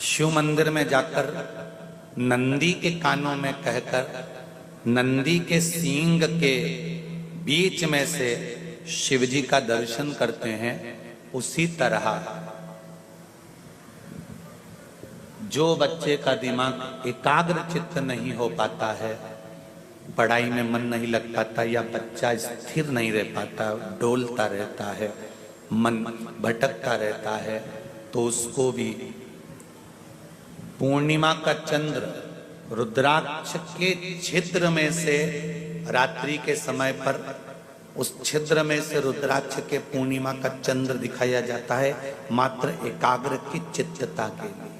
शिव मंदिर में जाकर नंदी के कानों में कहकर नंदी के सींग के बीच में से शिव जी का दर्शन करते हैं, उसी तरह जो बच्चे का दिमाग एकाग्र चित्त नहीं हो पाता है, पढ़ाई में मन नहीं लग पाता या बच्चा स्थिर नहीं रह पाता, डोलता रहता है, मन भटकता रहता है, तो उसको भी पूर्णिमा का चंद्र रुद्राक्ष के छिद्र में से रात्रि के समय पर उस छिद्र में से रुद्राक्ष के पूर्णिमा का चंद्र दिखाया जाता है, मात्र एकाग्र की चित्तता के लिए,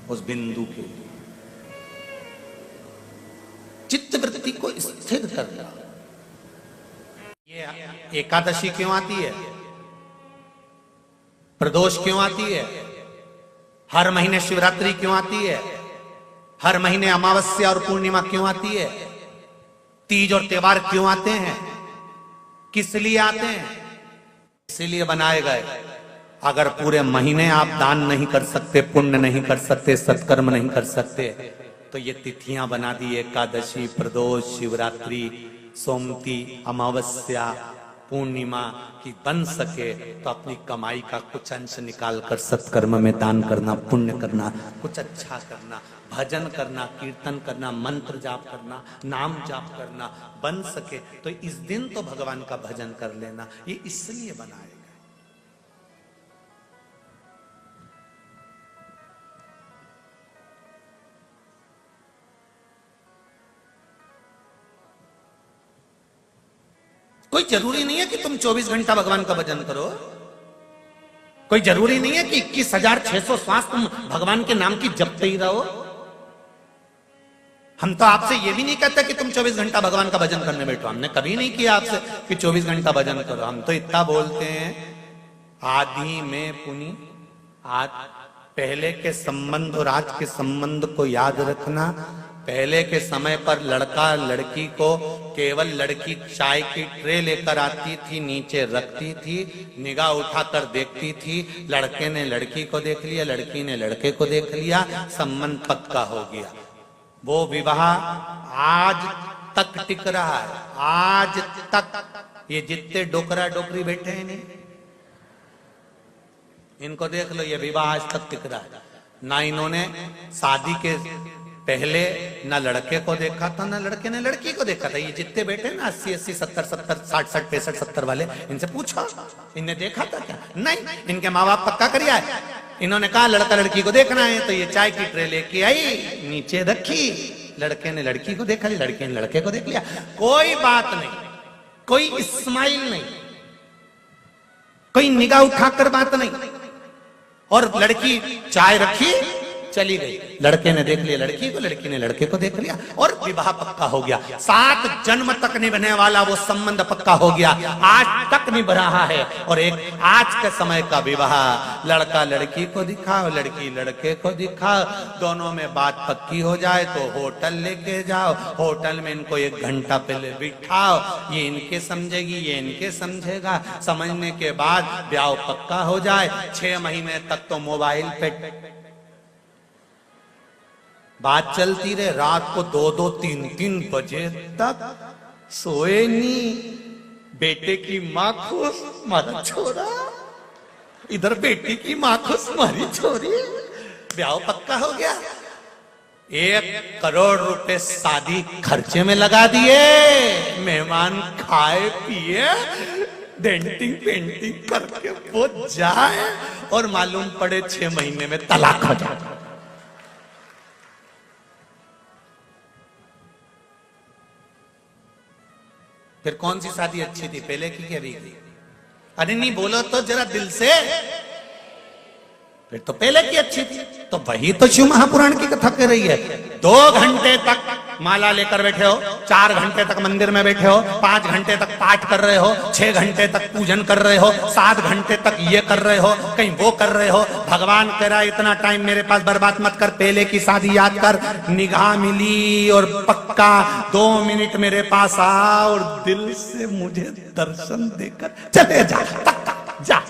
उस बिंदु के लिए, चित्त वृत्ति को स्थिर करना। ये एकादशी क्यों आती है, प्रदोष क्यों आती है, हर महीने शिवरात्रि क्यों आती है, हर महीने अमावस्या और पूर्णिमा क्यों आती है, तीज और त्योहार क्यों आते हैं, किस लिए आते हैं? इसीलिए बनाए गए। अगर पूरे महीने आप दान नहीं कर सकते, पुण्य नहीं कर सकते, सत्कर्म नहीं कर सकते, तो ये तिथियां बना दी, एकादशी, प्रदोष, शिवरात्रि, सोमती, अमावस्या, पूर्णिमा की बन सके तो अपनी कमाई का कुछ अंश निकाल कर सत्कर्म में दान करना, पुण्य करना, कुछ अच्छा करना, भजन करना, कीर्तन करना, मंत्र जाप करना, नाम जाप करना बन सके तो इस दिन तो भगवान का भजन कर लेना। ये इसलिए बनाए गए। कोई जरूरी नहीं है कि तुम 24 घंटा भगवान का भजन करो, कोई जरूरी नहीं है कि 21,600 श्वास तुम भगवान के नाम की जपते ही रहो। हम तो आपसे ये भी नहीं कहते कि तुम 24 घंटा भगवान का भजन करने बैठो, हमने कभी नहीं किया आपसे कि 24 घंटा भजन करो। हम तो इतना बोलते हैं, आदि में पुनि, आज पहले के संबंध और आज के संबंध को याद रखना। पहले के समय पर लड़का लड़की को केवल लड़की चाय की ट्रे लेकर आती थी, नीचे रखती थी, निगाह उठाकर देखती थी, लड़के ने लड़की को देख लिया, लड़की ने लड़के को देख लिया, संबंध पक्का हो गया। वो विवाह आज तक टिक रहा है, आज तक। ये जितने डोकरा डोकरी बैठे हैं नहीं, इनको देख लो, ये विवाह आज तक टिक रहा है। ना इन्होंने शादी के पहले ना लड़के को देखा था, ना लड़के ने लड़की को देखा था। ये जितने बैठे ना 80, 80, 70, 70, 60, 60, 65, 70 वाले, इनसे पूछो इनने देखा था क्या? नहीं, इनके माँ बाप पक्का करिया है। इन्होंने कहा लड़का लड़की को देखना है, तो ये चाय की ट्रे लेके आई, नीचे रखी, लड़के ने लड़की को देखा, लड़के ने लड़के को देख लिया। कोई बात नहीं, कोई स्माइल नहीं, कोई निगाह उठाकर बात नहीं, और लड़की चाय रखी, चली गई। लड़के ने देख लिया लड़की को, लड़की ने लड़के को देख लिया, और विवाह पक्का हो गया। 7 जन्म तक निभने वाला वो संबंध पक्का हो गया, आज तक निभ रहा है। और एक आज के समय का विवाह, लड़का लड़की को दिखाओ, लड़की लड़के को दिखाओ, दोनों में बात पक्की हो जाए तो होटल लेके जाओ, होटल में इनको 1 घंटा पहले बिठाओ, ये इनके समझेगी, ये इनके समझेगा, समझने के बाद ब्याह पक्का हो जाए। 6 महीने तक तो मोबाइल पे बात चलती रहे, रात को 2-2, 3-3 बजे तक सोए नहीं। बेटे की माँ खुश, मारा छोरा, इधर बेटी की माँ खुश, मारी छोरी, ब्याह पक्का हो गया। 1 करोड़ रुपए शादी खर्चे में लगा दिए, मेहमान खाए पिए, डेंटिंग पेंटिंग करके वो जाए, और मालूम पड़े 6 महीने में तलाक हो जाए। फिर कौन सी शादी अच्छी थी, पहले की क्या अभी की? अरे नहीं बोलो तो जरा दिल से, फिर तो पहले की अच्छी थी। तो वही तो शिव महापुराण की कथा कह रही है। 2 घंटे तक माला लेकर बैठे हो, 4 घंटे तक मंदिर में बैठे हो, 5 घंटे तक पाठ कर रहे हो, 6 घंटे तक पूजन कर रहे हो, 7 घंटे तक ये कर रहे हो, कहीं वो कर रहे हो। भगवान कह रहा है इतना टाइम मेरे पास बर्बाद मत कर, पहले की शादी याद कर, निगाह मिली और पक्का 2 मिनट मेरे पास आ और दिल से मुझे दर्शन देकर चले जा, जा।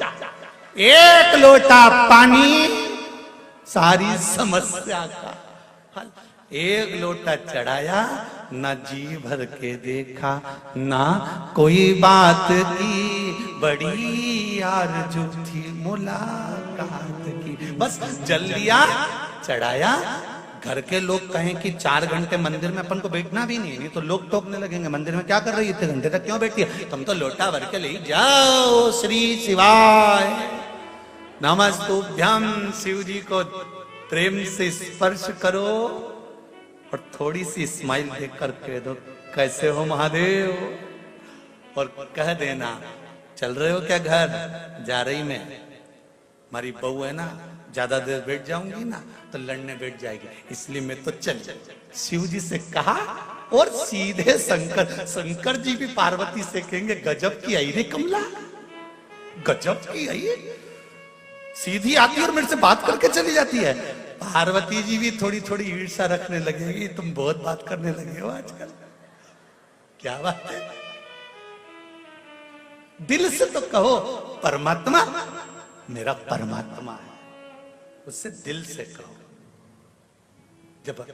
1 लोटा पानी सारी समस्या का हल। एक लोटा चढ़ाया, ना जी भर के देखा, ना कोई बात की, बड़ी आरज़ू थी मुलाकात की। बस जल लिया, चढ़ाया। घर के लोग कहें कि 4 घंटे मंदिर में अपन को बैठना भी नहीं तो लोग टोकने लगेंगे, मंदिर में क्या कर रही है, इतने घंटे तक क्यों बैठी है, तुम तो लोटा भर के ले जाओ। श्री शिवाय नमस्तुभ्यम। शिव जी को प्रेम से स्पर्श करो और थोड़ी सी स्माइल देख कर कह दो कैसे हो महादेव, और कह देना चल रहे हो क्या घर, जा रही मैं, हमारी बहू है ना, ज्यादा देर बैठ जाऊंगी ना तो लड़ने बैठ जाएगी, इसलिए मैं तो चल। शिव जी से कहा और सीधे शंकर जी भी पार्वती से कहेंगे गजब की आई रे कमला, गजब की आई, सीधी आती और मेरे से बात करके चली जाती है। पार्वती जी भी थोड़ी थोड़ी ईर्ष्या रखने लगेगी, तुम बहुत बात करने लगे हो आजकल, क्या बात है। दिल से तो कहो परमात्मा मेरा परमात्मा है, उससे दिल से कहो। जब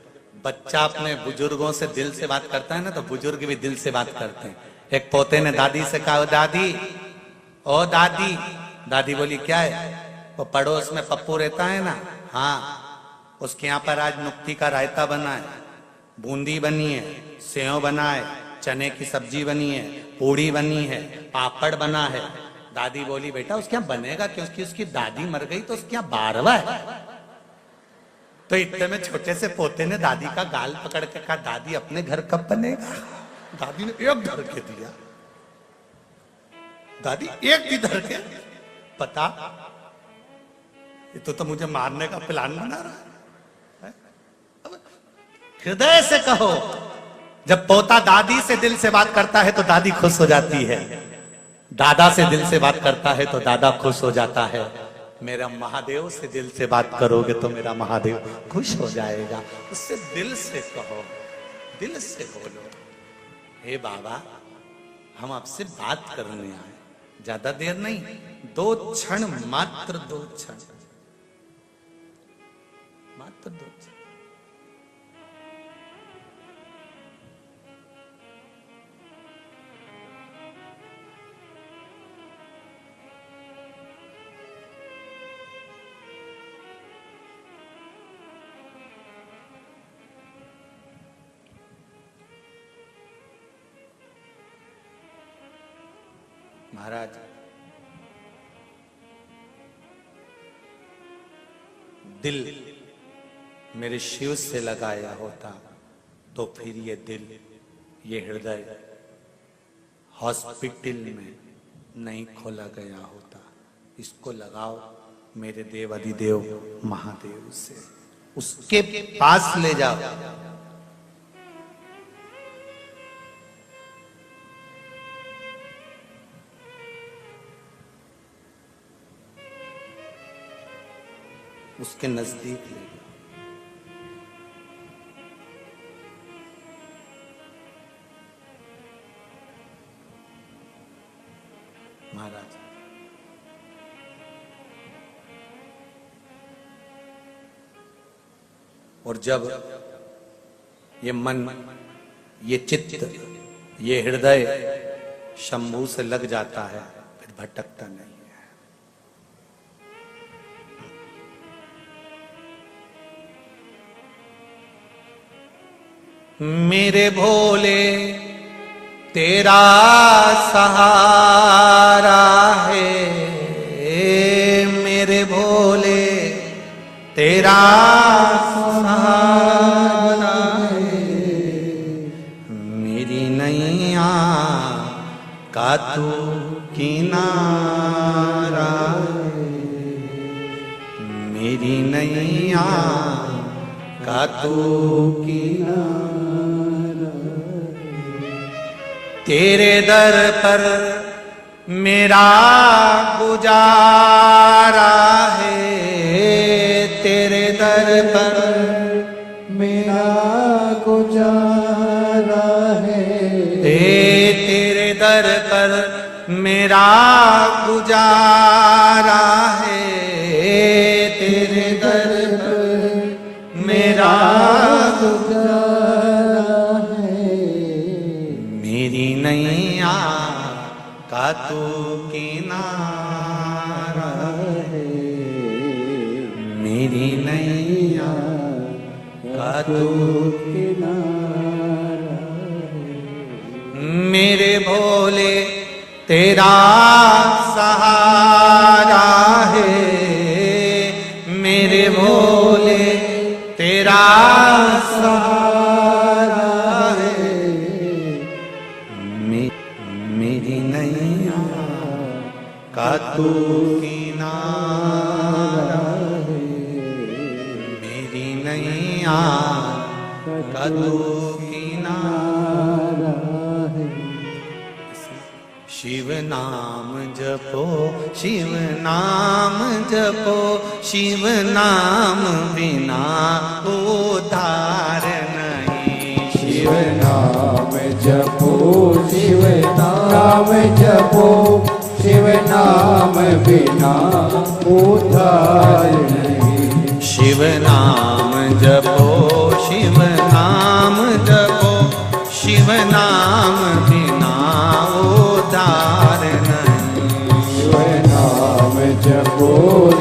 बच्चा अपने बुजुर्गों से दिल से बात करता है ना तो बुजुर्ग भी दिल से बात करते हैं। एक पोते ने दादी से कहा, दादी ओ दादी, दादी बोली क्या है, वो पड़ोस में पप्पू रहता है ना, हाँ उसके यहाँ पर आज नुक्ती का रायता बना है, बूंदी बनी है, सेव बना है, चने की सब्जी बनी है, पूड़ी बनी है, पापड़ बना है। दादी बोली बेटा उसके यहाँ बनेगा क्योंकि उसकी दादी मर गई तो उसके यहाँ 12वां है। तो इतने में छोटे से पोते ने दादी का गाल पकड़ के कहा, दादी अपने घर कब बनेगा। दादी ने एक धर के दिया, दादी एक भी धर के, पता ये तो मुझे मारने का प्लान बना रहा है। हृदय से कहो, जब पोता दादी से दिल से बात करता है तो दादी खुश हो जाती है, दादा से दिल से बात करता है तो दादा खुश हो जाता है। मेरा महादेव से दिल से बात करोगे तो मेरा महादेव खुश हो जाएगा। उससे दिल से कहो, दिल से बोलो, हे बाबा हम आपसे बात करने आए, ज्यादा देर नहीं, 2 क्षण, मात्र 2 क्षण, मात्र 2 क्षण। महाराज दिल मेरे शिव से लगाया होता तो फिर ये दिल, ये हृदय हॉस्पिटल में नहीं खोला गया होता। इसको लगाओ मेरे देव अधिदेव महादेव से, उसके पास ले जाओ। उसके नजदीक ले जाओ। महाराज और जब ये मन, ये चित्त, ये हृदय शंभू से लग जाता है फिर भटकता नहीं। मेरे भोले तेरा सहारा है, मेरे भोले तेरा सहारा है, मेरी नैया का तू किनारा है, मेरी नैया का तू किनारा। तेरे दर पर मेरा गुजारा है, तेरे दर पर मेरा गुजारा है, तेरे दर पर मेरा गुजारा है, तेरे दर पर नैया का तू किनारा है। मेरे भोले तेरा सहारा है, मेरे भोले तेरा सहारा है। मेरी नैया का तू किनारा है, मेरी नैया का तू किनारा है। शिव नाम जपो, शिव नाम जपो, शिव नाम बिना उद्धार नहीं। शिव नाम जपो, शिव नाम जपो, शिव नाम बिना उद्धार नहीं। शिव नाम जपो, शिव नाम जपो, शिव नाम बिना उद्धार नहीं। शिव नाम जपो,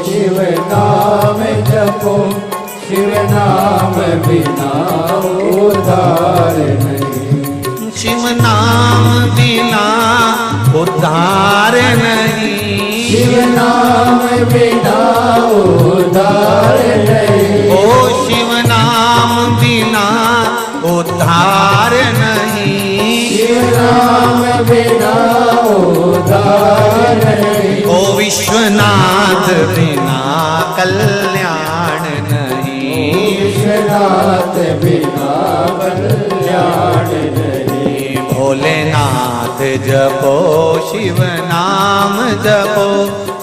शिव नाम जपो, शिव नाम बिना उद्धार नहीं। शिव नाम बिना उद्धार नहीं। शिव नाम बिना उद्धार नहीं। ओ शिव नाम बिना उद्धार नहीं। शिव नाम बिना उद्धार नहीं। ओ विश्वनाथ बिना कल्याण नहीं। विश्वनाथ बिना कल्याण नहीं। भोलेनाथ जपो, शिव नाम जपो,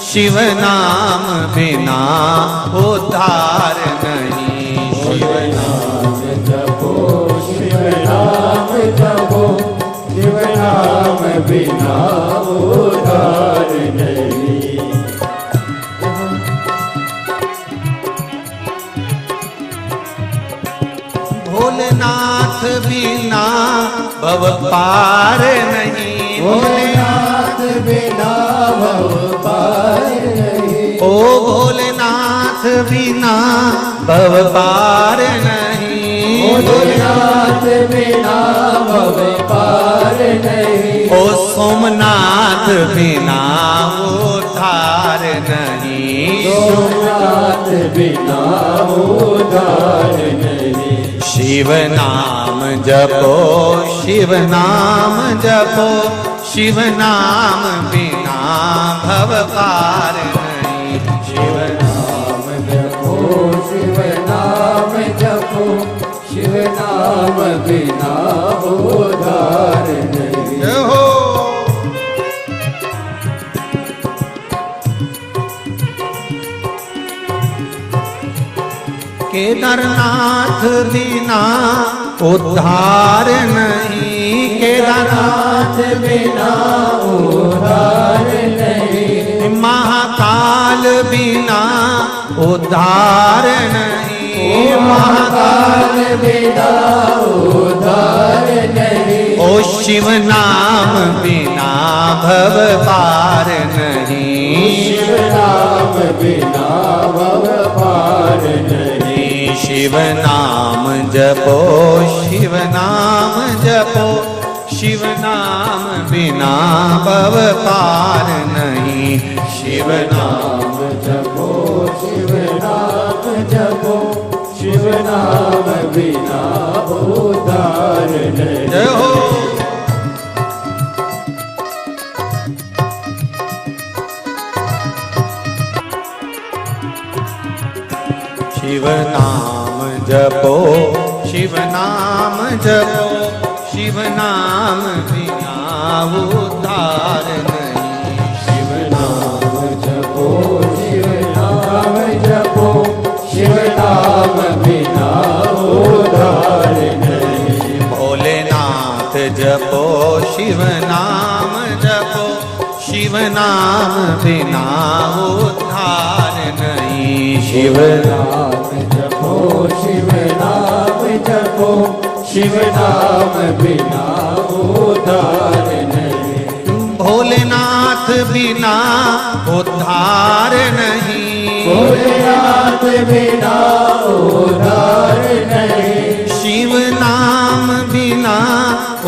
शिव नाम बिना उद्धार नहीं। शिव नाम जपो, शिव नाम जपो, शिव नाम बिना उद्धार नहीं। भोलेनाथ बिना भव पार नहीं। भोलेनाथ बिना भव पार नहीं। ओ भोलेनाथ बिना भव पार नहीं। भोलेनाथ बिना भव पार नहीं। ओ सोमनाथ बिना उद्धार नहीं। सोमनाथ बिना उद्धार नहीं। शिव नाम जपो, शिव नाम जपो, शिव नाम बिना भव पार नहीं। शिव नाम जपो, शिव नाम जपो, शिव नाम बिना उद्धार नहीं। जय हो। केदारनाथ बिना उद्धार नहीं। केदारनाथ बिना उद्धार नहीं। महाकाल बिना उद्धार नहीं। महाकाल बिना उद्धार नहीं। ओ शिव नाम बिना भव पार नहीं। शिव नाम बिना भव पार नहीं। शिव नाम जपो, शिव नाम जपो, शिव नाम बिना भव पार नहीं। शिव नाम जपो, शिव नाम जपो, शिव नाम बिना उद्धार नहीं। जय हो। शिव नाम जपो, शिव नाम जपो, शिव नाम बिना उद्धार नहीं। शिव नाम जपो, शिव नाम जपो, शिव नाम बिना उद्धार नहीं। भोलेनाथ जपो, शिव नाम जपो, शिव नाम बिना उद्धार नहीं। शिव नाम जपो, शिव नाम जपो, शिव नाम बिना उद्धार नहीं। भोलेनाथ बिना उद्धार नहीं। नाम बिना उद्धार नहीं, शिव नाम बिना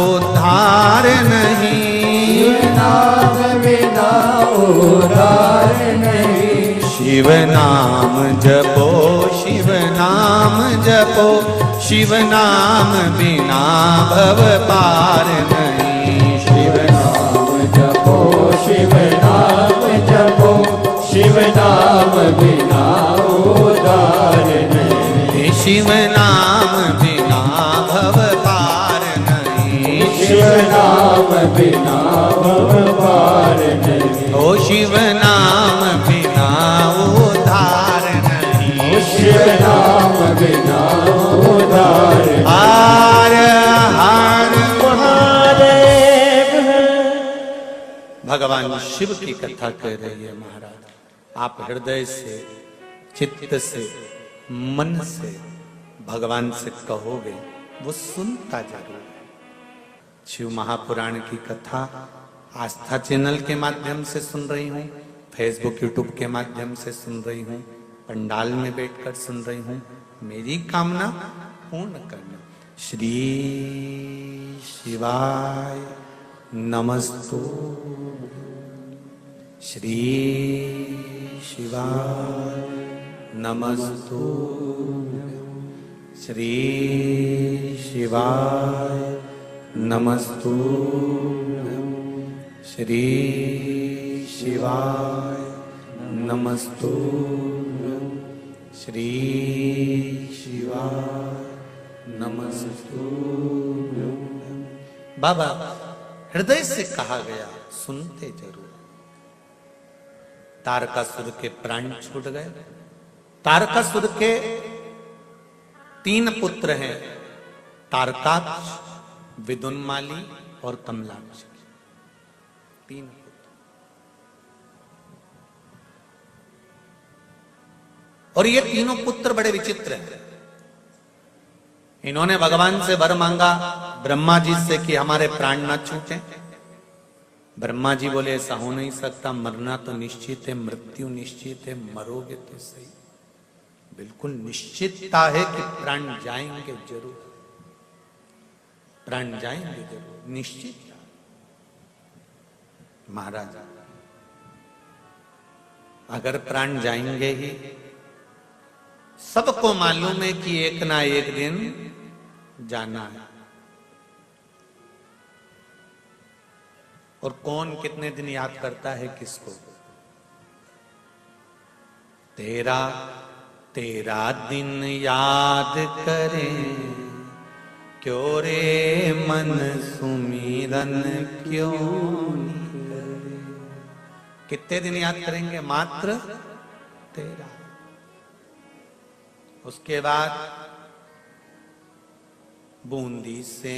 उद्धार नहीं, नाम बिना उद्धार नहीं। शिव नाम जपो, शिव नाम जपो, शिव नाम बिना भव पार नहीं। शिव नाम जपो, शिव नाम जपो, शिव नाम बिना उद्धार नहीं। शिव नाम बिना भव पार नहीं, शिव नाम बिना भव पार नहीं। ओ शिव नाम बिना उद्धार नहीं, शिव नाम बिना उद्धार नहीं। हर हर महादेव। भगवान शिव की कथा कह रही है महाराज। आप हृदय से, चित्त से, मन से भगवान से कहोगे, वो सुनता जरूर है। शिव महापुराण की कथा आस्था चैनल के माध्यम से सुन रही हूँ, फेसबुक यूट्यूब के माध्यम से सुन रही हूँ, पंडाल में बैठकर सुन रही हूँ। मेरी कामना पूर्ण करना। श्री शिवाय नमस्तु, श्री शिवाय नमस्तु, श्री शिवाय नमस्तु, श्री शिवाय नमस्तु, श्री शिवाय नमस्तु। बाबा हृदय से कहा गया, सुनते जरूर। तारकासुर के प्राण छूट गए। तारकासुर के 3 पुत्र हैं, तारकाक्ष, विदुन्माली और कमलाक्ष। 3 पुत्र। और ये तीनों पुत्र बड़े विचित्र हैं। इन्होंने भगवान से वर मांगा ब्रह्मा जी से कि हमारे प्राण ना छूटे। ब्रह्मा जी बोले ऐसा हो नहीं सकता, मरना तो निश्चित है, मृत्यु निश्चित है, मरोगे तो सही। बिल्कुल निश्चितता है कि प्राण जाएंगे जरूर, प्राण जाएंगे जरूर, निश्चित। महाराज अगर प्राण जाएंगे ही, सबको मालूम है कि एक ना एक दिन जाना है। और कौन कितने दिन याद करता है किसको? तेरा तेरा दिन याद करें क्यों रे मन सुमिरन क्यों नहीं करे। कितने दिन याद करेंगे? मात्र तेरा। उसके बाद बूंदी से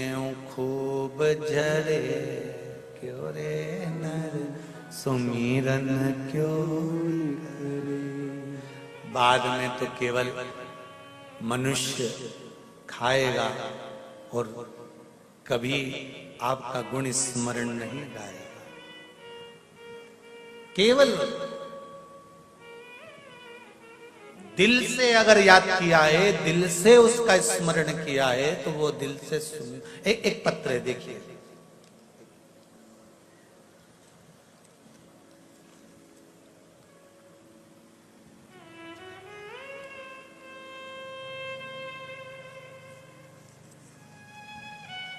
खूब झरे क्यों रे नर सुमिरन क्यों करे। बाद में तो केवल मनुष्य खाएगा और कभी आपका गुण स्मरण नहीं गाएगा। केवल दिल से अगर याद किया है, दिल से उसका स्मरण किया है, तो वो दिल से सुन। एक पत्र है, देखिए।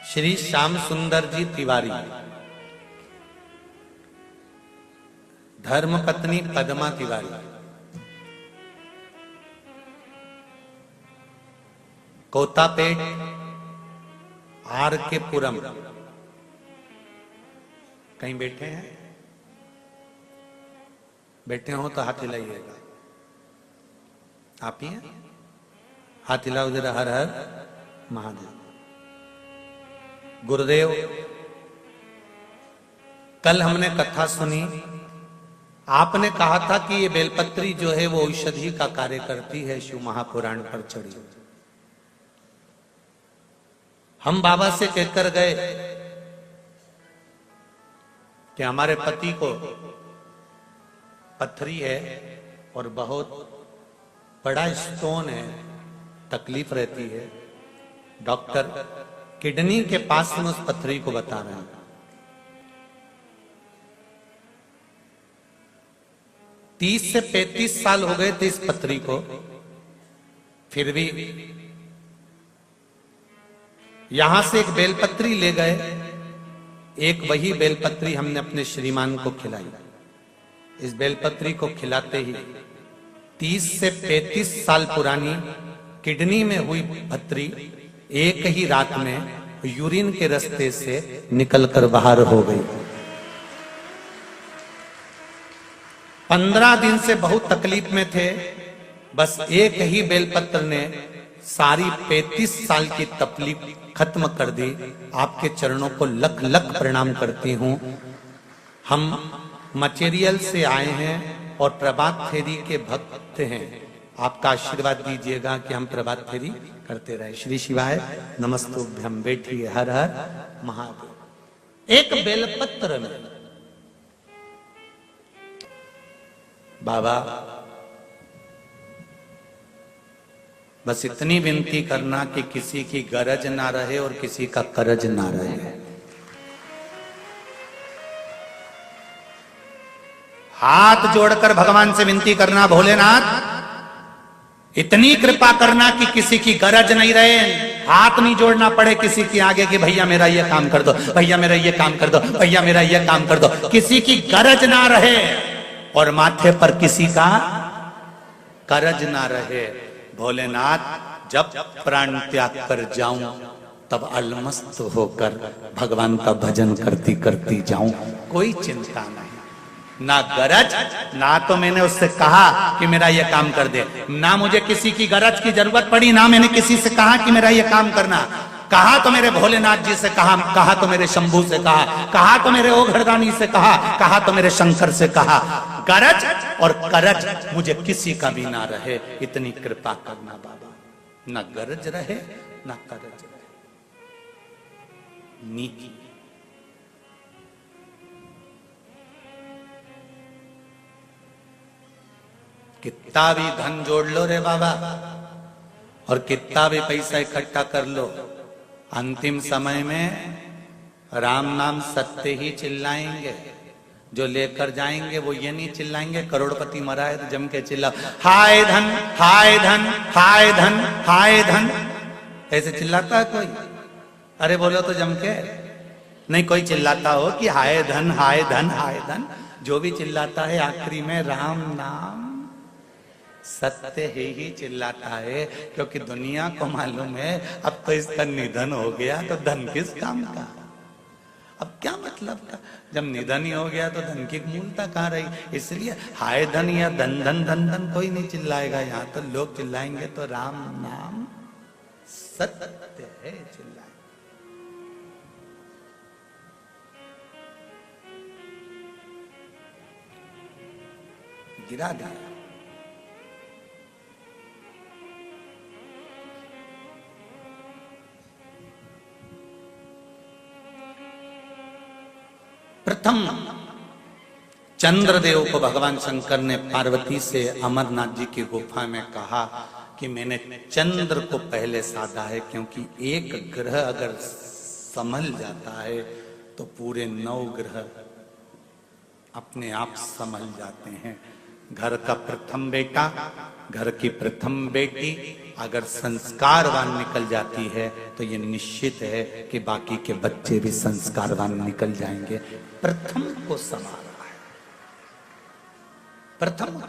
श्री श्याम सुंदर जी तिवारी, धर्म पत्नी पद्मा तिवारी, कोतापेट आर के पुरम। कहीं बैठे हैं? बैठे हो तो हाथ हिलाइएगा। आप ही हैं? हाथ हिलाओ जरा। हर हर महादेव। गुरुदेव, कल हमने कथा सुनी, आपने कहा था कि ये बेलपत्री जो है वो औषधि का कार्य करती है, शिव महापुराण पर चढ़ी। हम बाबा से कहकर गए कि हमारे पति को पथरी है और बहुत बड़ा स्टोन है, तकलीफ रहती है। डॉक्टर किडनी के पास में उस पथरी को बता रहे हैं। 30 से 35 साल हो गए थे इस पथरी को, फिर भी यहां से एक बेलपत्री ले गए। एक वही बेलपत्री हमने अपने श्रीमान को खिलाई। इस बेलपत्री को खिलाते ही 30 से 35 साल पुरानी किडनी में हुई पथरी एक ही रात में यूरिन के रास्ते से निकलकर बाहर हो गई। 15 दिन से बहुत तकलीफ में थे। बस एक ही बेलपत्र ने सारी 35 साल की तकलीफ खत्म कर दी। आपके चरणों को लख लख प्रणाम करती हूं। हम मटेरियल से आए हैं और प्रभात फेरी के भक्त हैं। आपका आशीर्वाद दीजिएगा कि हम प्रभात फेरी करते रहे। श्री शिवाय नमस्तुभ्यम। बैठिए। हर हर महादेव। एक बेलपत्र में बाबा बस इतनी विनती करना कि किसी की गरज ना रहे और किसी का करज ना रहे। हाथ जोड़कर भगवान से विनती करना, भोलेनाथ इतनी कृपा करना कि किसी की गरज नहीं रहे। हाथ नहीं जोड़ना पड़े किसी के आगे कि भैया मेरा ये काम कर दो, भैया मेरा ये काम कर दो, भैया मेरा ये काम कर दो। किसी की गरज ना रहे और माथे पर किसी का करज ना रहे। भोलेनाथ जब प्राण त्याग कर जाऊं तब अलमस्त होकर भगवान का भजन करती करती जाऊं। कोई चिंता नहीं, ना गरज, ना तो मैंने उससे कहा कि मेरा ये काम कर दे, ना मुझे किसी की गरज की जरूरत पड़ी, ना मैंने किसी से कहा कि मेरा ये काम करना। कहा तो मेरे भोलेनाथ जी से कहा तो मेरे शंभू से कहा तो मेरे ओघरदानी से कहा तो मेरे शंकर से कहा। गरज और करज मुझे किसी का भी ना रहे, इतनी कृपा करना बाबा। ना गरज रहे ना करज रहे। नीति कितना भी धन जोड़ लो रे बाबा और कितना भी पैसा इकट्ठा कर लो, अंतिम समय में राम नाम सत्य ही चिल्लाएंगे। जो लेकर जाएंगे वो ये नहीं चिल्लाएंगे करोड़पति मरा है तो जम के चिल्ला हाय धन हाय धन हाय धन हाय धन। ऐसे चिल्लाता है कोई? अरे बोलो तो जम के। नहीं कोई चिल्लाता हो कि हाय धन हाय धन हाय धन। जो भी चिल्लाता है आखिरी में राम नाम सत्य ही चिल्लाता है, क्योंकि दुनिया को मालूम है अब तो इसका निधन हो गया तो धन किस काम का। अब क्या मतलब का, जब निधन ही हो गया तो धन की मूलता कहाँ रही। इसलिए हाय धन या धन धन धन धन कोई नहीं चिल्लाएगा। यहाँ तो लोग चिल्लाएंगे तो राम नाम सत्य है चिल्लाए। गिरा दिया। प्रथम चंद्रदेव को भगवान शंकर ने पार्वती से अमरनाथ जी की गुफा में कहा कि मैंने चंद्र को पहले साधा है, क्योंकि एक ग्रह अगर संभल जाता है तो पूरे 9 ग्रह अपने आप संभल जाते हैं। घर का प्रथम बेटा, घर की प्रथम बेटी अगर संस्कारवान निकल जाती है तो ये निश्चित है कि बाकी के बच्चे भी संस्कारवान निकल जाएंगे। प्रथम को संभाला है, प्रथम।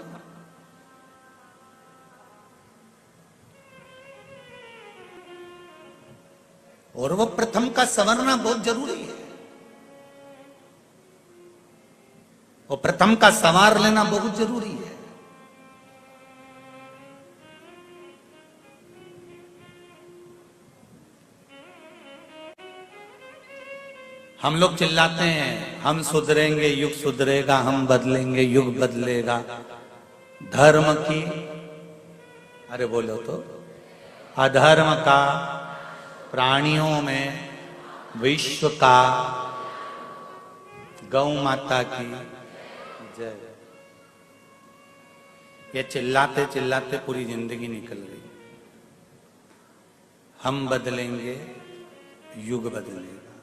और वो प्रथम का संवरना बहुत जरूरी है। वो प्रथम का संवार लेना बहुत जरूरी है। हम लोग चिल्लाते हैं हम सुधरेंगे युग सुधरेगा, हम बदलेंगे युग बदलेगा। धर्म की, अरे बोलो तो, अधर्म का, प्राणियों में विश्व का, गौ माता की जय। ये चिल्लाते चिल्लाते पूरी जिंदगी निकल गई। हम बदलेंगे, युग बदलेगा।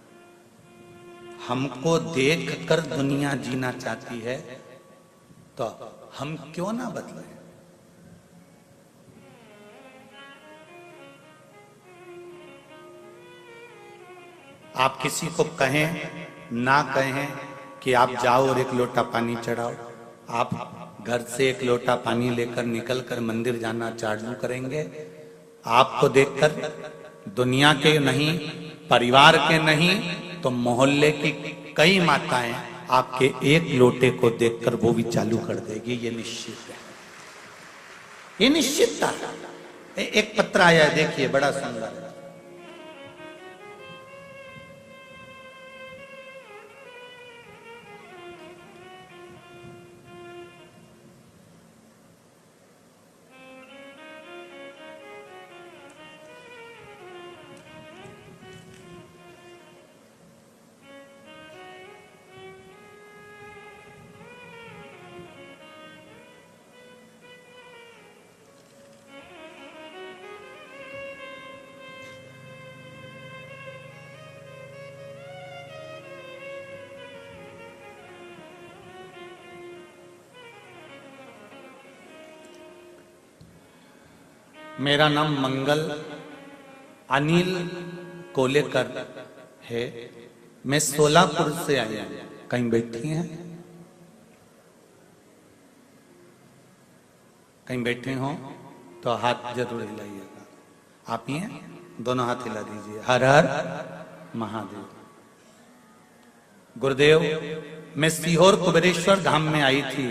हमको देख कर दुनिया जीना चाहती है, तो हम क्यों ना बदलें? आप किसी को कहें ना कहें कि आप जाओ और एक लोटा पानी चढ़ाओ, आप घर से एक लोटा पानी लेकर निकलकर मंदिर जाना चालू करेंगे, आपको देखकर दुनिया के नहीं, परिवार के नहीं, तो मोहल्ले की कई माताएं आपके एक लोटे को देखकर वो भी चालू कर देगी। ये निश्चित है, ये निश्चित था। एक पत्र आया है, देखिए, बड़ा सुंदर है। मेरा नाम मंगल अनिल कोलेकर है। मैं सोलापुर से आई हूं। कहीं बैठी हैं? कहीं बैठे हो तो हाथ जरूर हिलाइएगा। आप ही हैं? दोनों हाथ हिला दीजिए। हर हर महादेव। गुरुदेव, मैं सीहोर कुबेरेश्वर धाम में आई थी।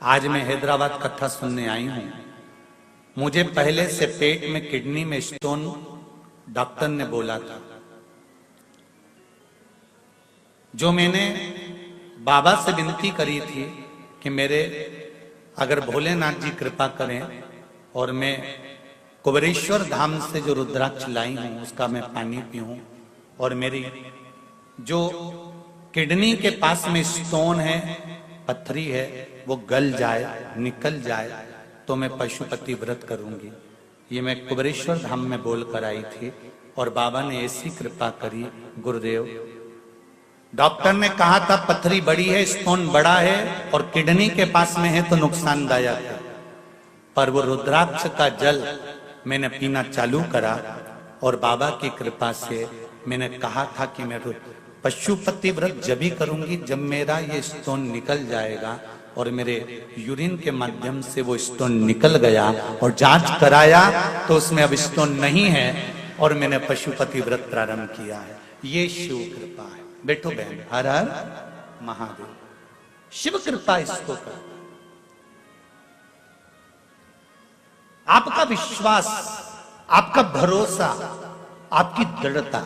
आज मैं हैदराबाद कथा सुनने आई हूं। मुझे पहले से पेट में किडनी में स्टोन डॉक्टर ने बोला था। जो मैंने बाबा से विनती करी थी कि मेरे अगर भोलेनाथ जी कृपा करें और मैं कुबेरेश्वर धाम से जो रुद्राक्ष लाई हूं उसका मैं पानी पीऊं और मेरी जो किडनी के पास में स्टोन है, पत्थरी है, वो गल जाए, निकल जाए, तो मैं पशुपति व्रत करूंगी। ये मैं कुबेरेश्वर धाम में बोलकर आई थी और बाबा ने ऐसी कृपा करी। गुरुदेव, डॉक्टर ने कहा था पत्थरी बड़ी है, स्टोन बड़ा है और किडनी के पास में है तो नुकसानदायक है, पर वो रुद्राक्ष का जल मैंने पीना चालू करा और बाबा की कृपा से मैंने कहा था कि मैं पशुपति व्रत जब भी करूंगी जब मेरा ये स्टोन निकल जाएगा, और मेरे यूरिन के माध्यम से वो स्टोन निकल गया और जांच कराया तो उसमें अब स्टोन नहीं है और मैंने पशुपति व्रत प्रारंभ किया है। ये शिव कृपा है। बैठो बहन। हर हर महादेव। शिव कृपा इसको कर। आपका विश्वास, आपका भरोसा, आपकी दृढ़ता,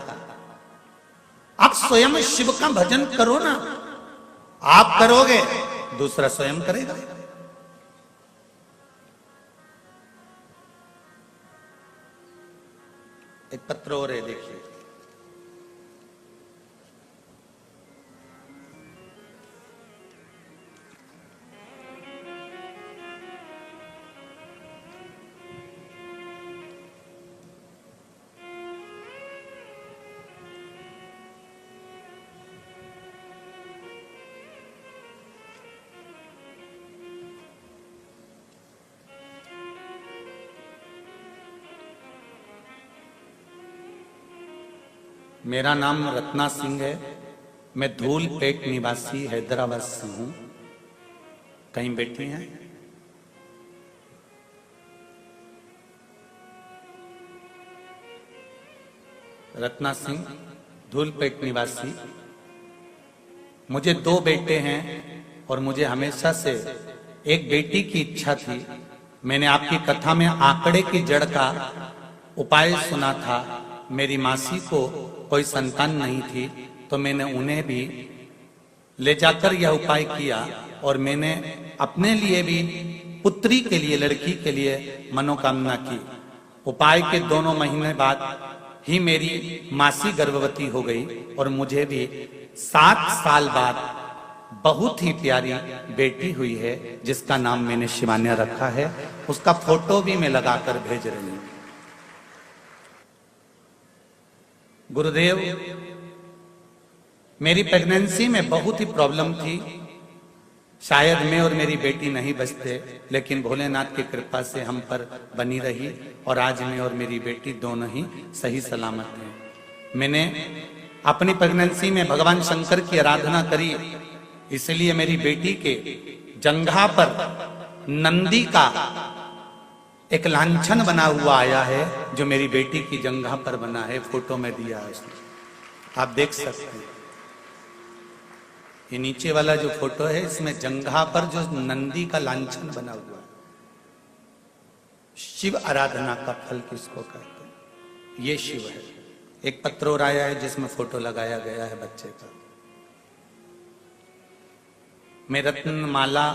आप स्वयं शिव का भजन करो ना। आप करोगे, दूसरा स्वयं करेगा। एक पत्र और है, देखिए। मेरा नाम रत्ना सिंह है। मैं धूलपेट निवासी हैदराबाद से हूं। कहीं बैठी हैं? रत्ना सिंह, धूलपेट निवासी। मुझे 2 बेटे हैं और मुझे हमेशा से एक बेटी की इच्छा थी। मैंने आपकी कथा में आंकड़े की जड़ का उपाय सुना था। मेरी मासी को कोई संतान नहीं थी तो मैंने उन्हें भी ले जाकर यह उपाय किया और मैंने अपने लिए भी पुत्री के लिए, लड़की के लिए मनोकामना की। उपाय के 2 महीने बाद ही मेरी मासी गर्भवती हो गई और मुझे भी 7 साल बाद बहुत ही प्यारी बेटी हुई है जिसका नाम मैंने शिवान्या रखा है। उसका फोटो भी मैं लगाकर भेज रही हूं। गुरुदेव, मेरी प्रेगनेंसी में बहुत ही प्रॉब्लम थी। शायद मैं और मेरी बेटी नहीं बचते, लेकिन भोलेनाथ की कृपा से हम पर बनी रही और आज मैं और मेरी बेटी दोनों ही सही सलामत हैं। मैंने अपनी प्रेगनेंसी में भगवान शंकर की आराधना करी, इसलिए मेरी बेटी के जंघा पर नंदी का एक लांछन बना हुआ आया है, जो मेरी बेटी की जंघा पर बना है। फोटो में दिया है उसने, आप देख सकते हैं। ये नीचे वाला जो फोटो है, इसमें जंघा पर जो नंदी का लांछन बना हुआ है। शिव आराधना का फल किसको कहते हैं? ये शिव है। एक पत्र और आया है जिसमें फोटो लगाया गया है बच्चे का। मैं रत्नमाला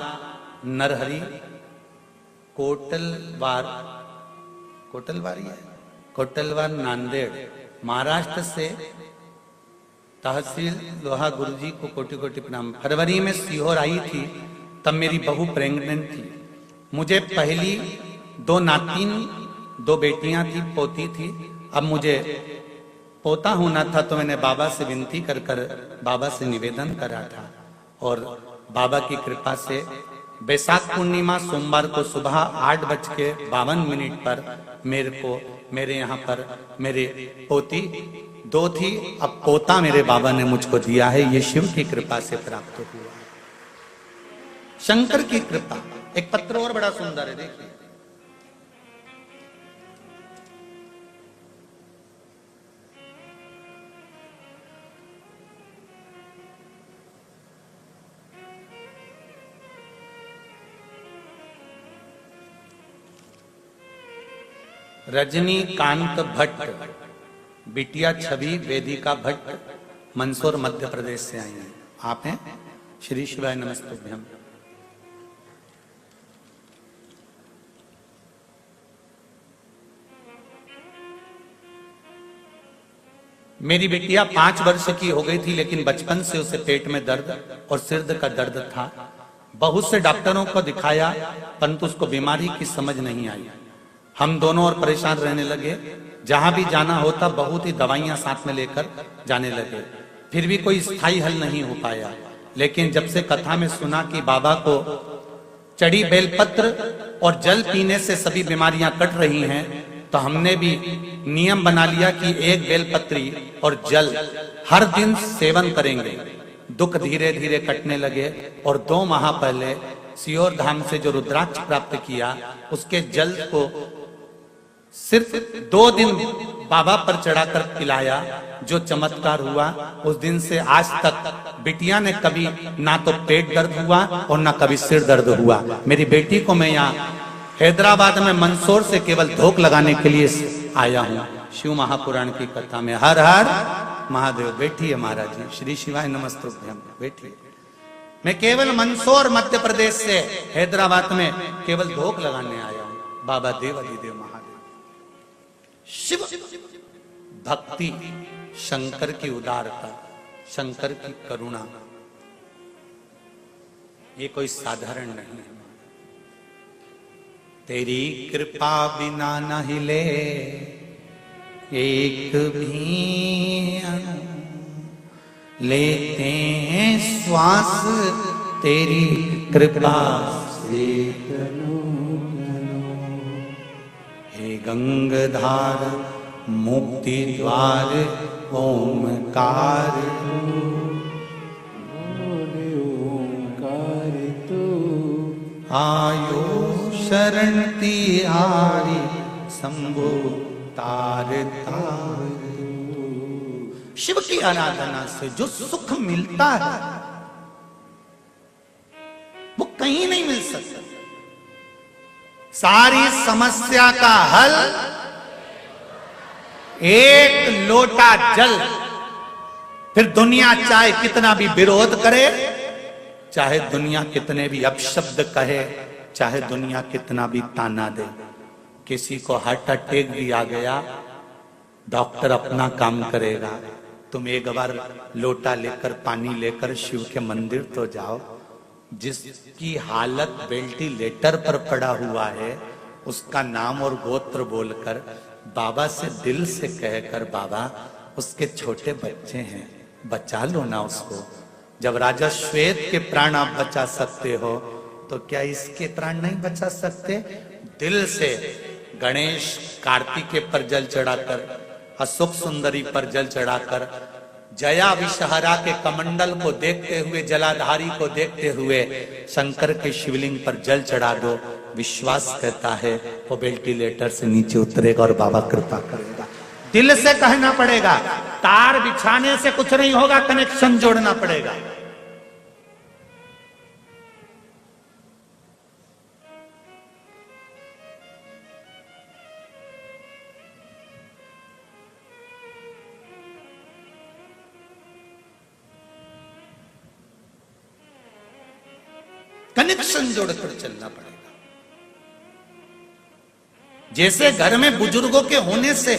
नरहरी कोटलवार नांदेड़ महाराष्ट्र से तहसील लोहा गुरुजी को कोटि कोटि प्रणाम। फरवरी में सीहोर आई थी, तब मेरी बहू प्रेग्नेंट थी। मुझे पहली 2 नातिन 2 बेटियां थी, पोती थी। अब मुझे पोता होना था, तो मैंने बाबा से विनती कर बाबा से निवेदन करा था और बाबा की कृपा से बैसाख पूर्णिमा सोमवार को सुबह 8:52 पर मेरे यहाँ पर मेरे पोती 2 थी, अब पोता मेरे बाबा ने मुझको दिया है। ये शिव की कृपा से प्राप्त हुआ, शंकर की कृपा। एक पत्र और बड़ा सुंदर है, देखिए। रजनीकांत भट्ट, बिटिया छवि वेदिका भट्ट, मंदसौर मध्य प्रदेश से आई हैं। आप हैं? श्री शिवाय नमस्तुभ्यम। मेरी बिटिया 5 वर्ष की हो गई थी, लेकिन बचपन से उसे पेट में दर्द और सिर का दर्द था। बहुत से डॉक्टरों को दिखाया, परंतु उसको बीमारी की समझ नहीं आई। हम दोनों और परेशान रहने लगे। जहां भी जाना होता बहुत ही दवाइयां साथ में लेकर जाने लगे, फिर भी कोई स्थायी हल नहीं हो पाया। लेकिन जब से कथा में सुना कि बाबा को चढ़ी बेलपत्र और जल पीने से सभी बीमारियां कट रही हैं, तो हमने भी नियम बना लिया कि 1 बेलपत्री और जल हर दिन सेवन करेंगे। दुख धीरे धीरे कटने लगे और 2 माह पहले सीहोर धाम से जो रुद्राक्ष प्राप्त किया, उसके जल को सिर्फ 2 दिन बाबा पर चढ़ाकर पिलाया। जो चमत्कार हुआ, उस दिन से आज तक बिटिया ने कभी ना तो पेट दर्द हुआ और ना कभी सिर दर्द हुआ। मेरी बेटी को मैं यहाँ हैदराबाद में मंदसौर से केवल धोख लगाने के लिए आया हूँ। शिव महापुराण की कथा में हर हर महादेव। बैठिए महाराज जी, श्री शिवाय नमस्तुभ्यम। बैठिए। मैं केवल मंदसौर मध्य प्रदेश से हैदराबाद में केवल धोख लगाने आया हूँ। बाबा देवादिदेव महादेव। शिव भक्ति, शंकर की उदारता, शंकर की करुणा, ये कोई साधारण नहीं है। तेरी कृपा बिना न हिले एक भी अणु, लेते हैं श्वास तेरी कृपा से। हे गंगाधार मुक्ति द्वार ओमकार, ओंकार तू आयो शरण तिहारी शंभु तार तार। शिव की आराधना से जो सुख मिलता है वो कहीं नहीं मिल सकता। सारी समस्या का हल एक लोटा जल। फिर दुनिया चाहे कितना भी विरोध करे, चाहे दुनिया कितने भी अपशब्द कहे, चाहे दुनिया कितना भी ताना दे। किसी को हार्ट अटैक भी आ गया, डॉक्टर अपना काम करेगा, तुम एक बार लोटा लेकर पानी लेकर शिव के मंदिर तो जाओ। जिसकी हालत वेंटिलेटर पर पड़ा हुआ है उसका नाम और गोत्र बोलकर बाबा से दिल से कहकर, बाबा उसके छोटे बच्चे हैं, बचा लो ना उसको। जब राजा श्वेत के प्राण आप बचा सकते हो तो क्या इसके प्राण नहीं बचा सकते? दिल से गणेश कार्तिकेय पर जल चढ़ाकर, अशोक सुंदरी पर जल चढ़ाकर, जया विषहरा के कमंडल को देखते हुए, जलाधारी को देखते हुए शंकर के शिवलिंग पर जल चढ़ा दो। विश्वास कहता है वो वेंटिलेटर से नीचे उतरेगा और बाबा कृपा करेगा। दिल से कहना पड़ेगा, तार बिछाने से कुछ नहीं होगा, कनेक्शन जोड़ना पड़ेगा। कनेक्शन जोड़कर चलना पड़ेगा। जैसे घर में बुजुर्गों के होने से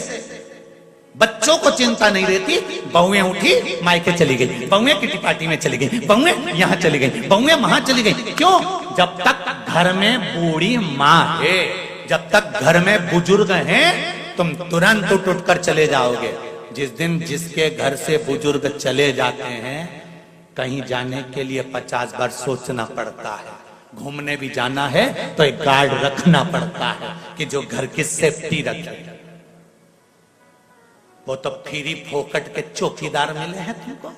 बच्चों को चिंता नहीं रहती, बहुएं उठी मायके चली गई, बहुएं किटी पार्टी में चली गई, बहुएं यहां चली गई, बहुएं वहां चली गई। क्यों? जब तक घर में बूढ़ी माँ है, जब तक घर में बुजुर्ग हैं, तुम तुरंत उठ कर चले जाओगे। जिस दिन जिसके घर से बुजुर्ग चले जाते हैं, कहीं जाने के लिए 50 बार सोचना पड़ता है। घूमने भी जाना है तो एक गार्ड रखना पड़ता है कि जो घर की सेफ्टी रखे। वो तो फ्री फोकट के चौकीदार मिले हैं तुमको।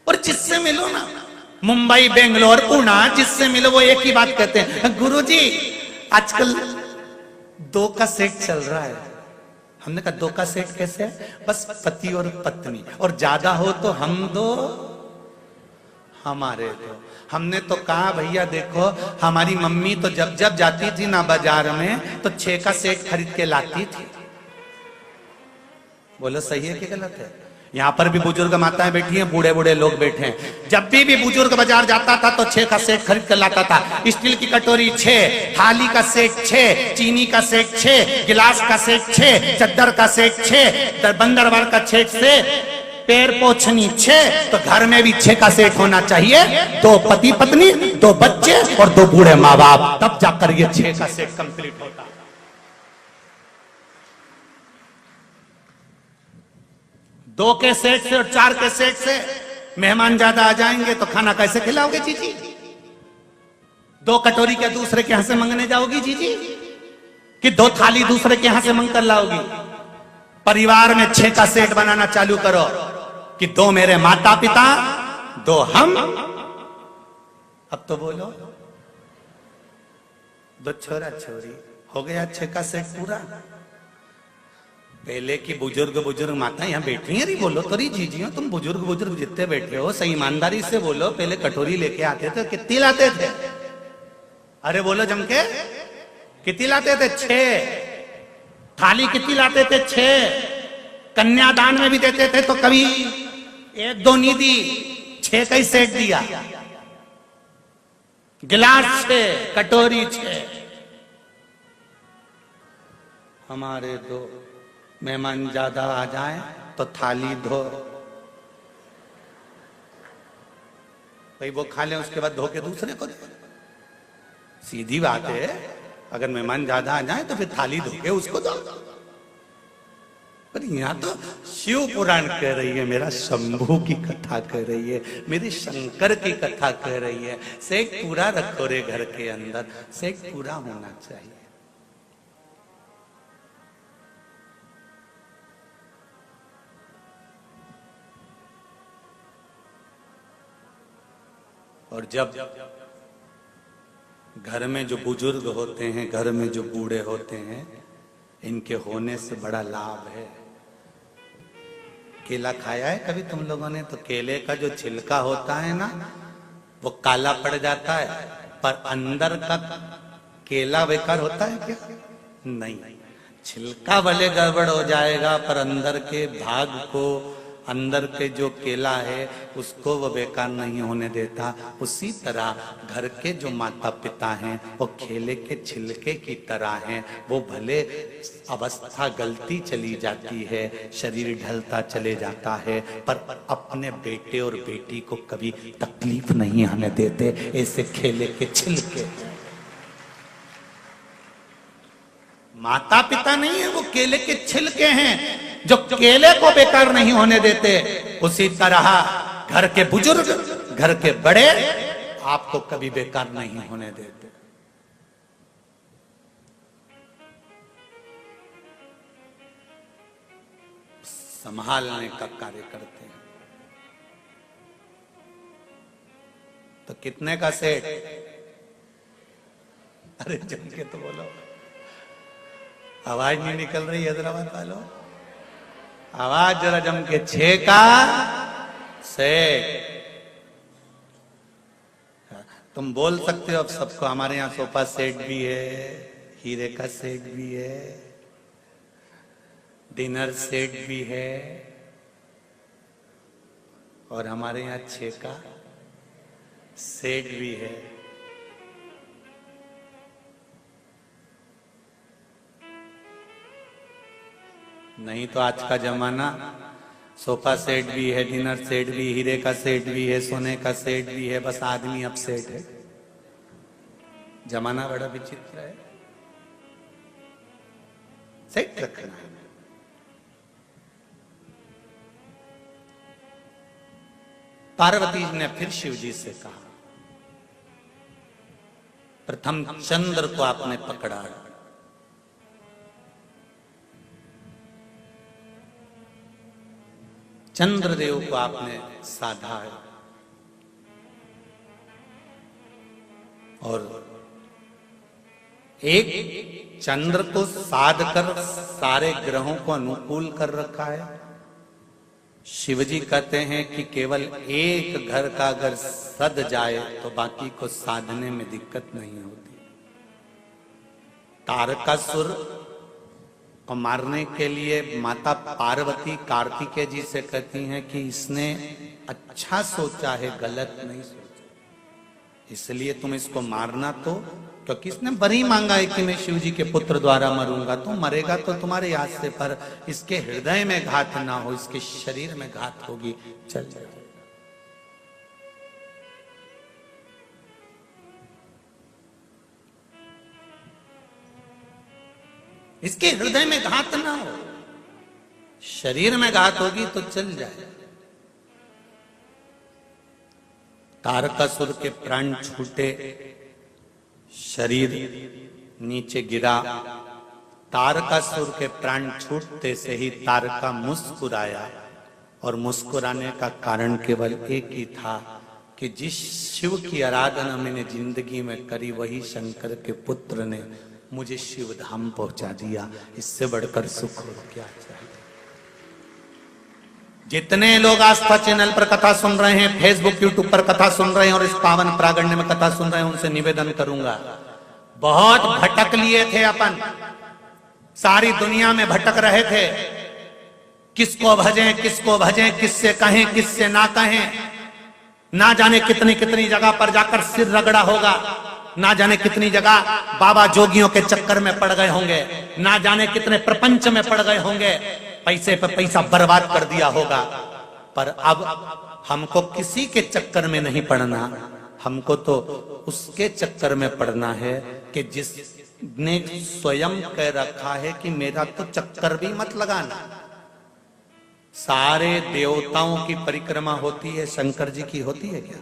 और जिससे मिलो ना, मुंबई, बेंगलोर, पुणे, जिससे मिलो वो एक ही बात कहते हैं, गुरुजी आजकल 2 का सेट चल रहा है। हमने कहा 2 का सेट कैसे है? बस पति और पत्नी, और ज्यादा हो तो हम 2 हमारे 2। हमने तो कहा भैया देखो, हमारी मम्मी तो जब जब जाती थी ना बाजार में तो 6 का सेट खरीद के लाती थी। बोलो सही है कि गलत है? यहाँ पर भी बुजुर्ग माताएं बैठी हैं, बूढ़े बूढ़े लोग बैठे हैं। जब भी बुजुर्ग बाजार जाता था तो 6 का सेट खरीद कर लाता था। स्टील की कटोरी 6, थाली का सेट 6, चीनी का सेट 6, गिलास का सेट 6, चद्दर का सेट 6, बंदरवाल का सेट से पैर पोछनी 6। तो घर में भी 6 का सेट होना चाहिए। 2 पति पत्नी, 2 बच्चे और 2 बूढ़े माँ बाप, तब जाकर ये 6 का सेट कंप्लीट होता। 2 के सेट से और 4 के सेट से मेहमान ज्यादा आ जाएंगे तो खाना कैसे खिलाओगे जीजी? 2 कटोरी क्या दूसरे के यहां से मंगने जाओगी जीजी? कि 2 थाली दूसरे के यहां से मंग कर लाओगी? परिवार में 6 का सेट बनाना चालू करो कि 2 मेरे माता पिता, 2 हम। अब तो बोलो 2 छोरा छोरी, हो गया 6 का सेट पूरा। पहले की बुजुर्ग माता यहाँ बैठी हैं, बोलो तो रही जीजियो, तुम बुजुर्ग जितने बैठे हो सही ईमानदारी से बोलो। पहले कटोरी लेके आते थे, कितनी लाते थे? अरे बोलो जम के, कितनी लाते थे? 6। थाली कितनी लाते थे? 6। कन्यादान में भी देते थे तो कभी 1-2 नहीं दी, 6 का ही सेट दिया। गिलास 6, कटोरी 6। हमारे 2 मेहमान ज्यादा आ जाए तो थाली धो, भाई वो खा ले, उसके बाद धो के दूसरे को दे। सीधी बात है, अगर मेहमान ज्यादा आ जाए तो फिर थाली धो के उसको दो। पर यहाँ तो शिव पुराण कह रही है, मेरा शंभू की कथा कह रही है, मेरी शंकर की कथा कह रही है। सेठ पूरा रखो रे घर के अंदर, सेठ पूरा होना चाहिए। और जब घर में जो बुजुर्ग होते हैं, घर में जो बूढ़े होते हैं, इनके होने से बड़ा लाभ है। केला खाया है कभी तुम लोगों ने? तो केले का जो छिलका होता है ना, वो काला पड़ जाता है, पर अंदर का केला बेकार होता है क्या? नहीं, छिलका भले गड़बड़ हो जाएगा पर अंदर के भाग को अंदर के जो केला है उसको वो बेकार नहीं होने देता, उसी तरह घर के जो माता पिता हैं वो केले के छिलके की तरह हैं। वो भले अवस्था गलती चली जाती है, शरीर ढलता चले जाता है, पर अपने बेटे और बेटी को कभी तकलीफ नहीं आने देते। ऐसे केले के छिलके, माता पिता नहीं है, वो केले के छिलके हैं जो केले को बेकार नहीं होने देते। उसी तरह घर के बुजुर्ग, घर के बड़े आपको कभी बेकार नहीं होने देते। संभालने का कार्य करते हैं। तो कितने का सेट? अरे जम के तो बोलो, आवाज नहीं निकल रही हैदराबाद वालों, आवाज जरा जम के। 6 का सेट। तुम बोल सकते हो अब सबको, हमारे यहाँ सोफा सेट भी है, हीरे का सेट भी है, डिनर सेट भी है, और हमारे यहाँ 6 का सेट भी है। नहीं तो आज का जमाना सोफा सेट भी है, डिनर सेट भी, हीरे का सेट भी है, सोने का सेट भी है, बस आदमी अब सेट है। जमाना बड़ा विचित्र है, सेट रखना है। पार्वती जी ने फिर शिव जी से कहा, प्रथम चंद्र को आपने पकड़ा, चंद्रदेव को आपने साधा है, और एक चंद्र को साध कर सारे ग्रहों को अनुकूल कर रखा है। शिवजी कहते हैं कि केवल एक घर का अगर सद जाए तो बाकी को साधने में दिक्कत नहीं होती। तारकासुर को मारने के लिए माता पार्वती कार्तिकेय जी से कहती हैं कि इसने अच्छा सोचा है, गलत नहीं सोचा, इसलिए तुम इसको मारना। तो क्योंकि इसने बरी मांगा है कि मैं शिव जी के पुत्र द्वारा मरूंगा, तो मरेगा तो तुम्हारे हाथ से, पर इसके हृदय में घात ना हो, इसके शरीर में घात होगी, चल जाए। इसके हृदय में घात ना हो, शरीर में घात होगी तो चल जाए। तारकासुर के प्राण छूटे, शरीर नीचे गिरा। तारकासुर के प्राण छूटते से ही तारका मुस्कुराया, और मुस्कुराने का कारण केवल एक ही था कि जिस शिव की आराधना मैंने जिंदगी में करी, वही शंकर के पुत्र ने मुझे शिव धाम पहुंचा दिया। इससे बढ़कर सुख और क्या चाहिए। जितने लोग आस्था चैनल पर कथा सुन रहे हैं, फेसबुक यूट्यूब पर कथा सुन रहे हैं, और इस पावन प्रागण्य में कथा सुन रहे हैं, उनसे निवेदन करूंगा, बहुत भटक लिए थे अपन, सारी दुनिया में भटक रहे थे, किसको भजें, किससे कहें, किससे ना कहें, ना जाने कितनी कितनी जगह पर जाकर सिर रगड़ा होगा, ना जाने कितनी जगह बाबा जोगियों के चक्कर में पड़ गए होंगे, ना जाने कितने प्रपंच में पड़ गए होंगे, पैसे पर पैसा बर्बाद कर दिया होगा। पर अब हमको किसी के चक्कर में नहीं पड़ना, हमको तो उसके चक्कर में पड़ना है कि जिसने स्वयं कह रखा है कि मेरा तो चक्कर भी मत लगाना। सारे देवताओं की परिक्रमा होती है, शंकर जी की होती है क्या?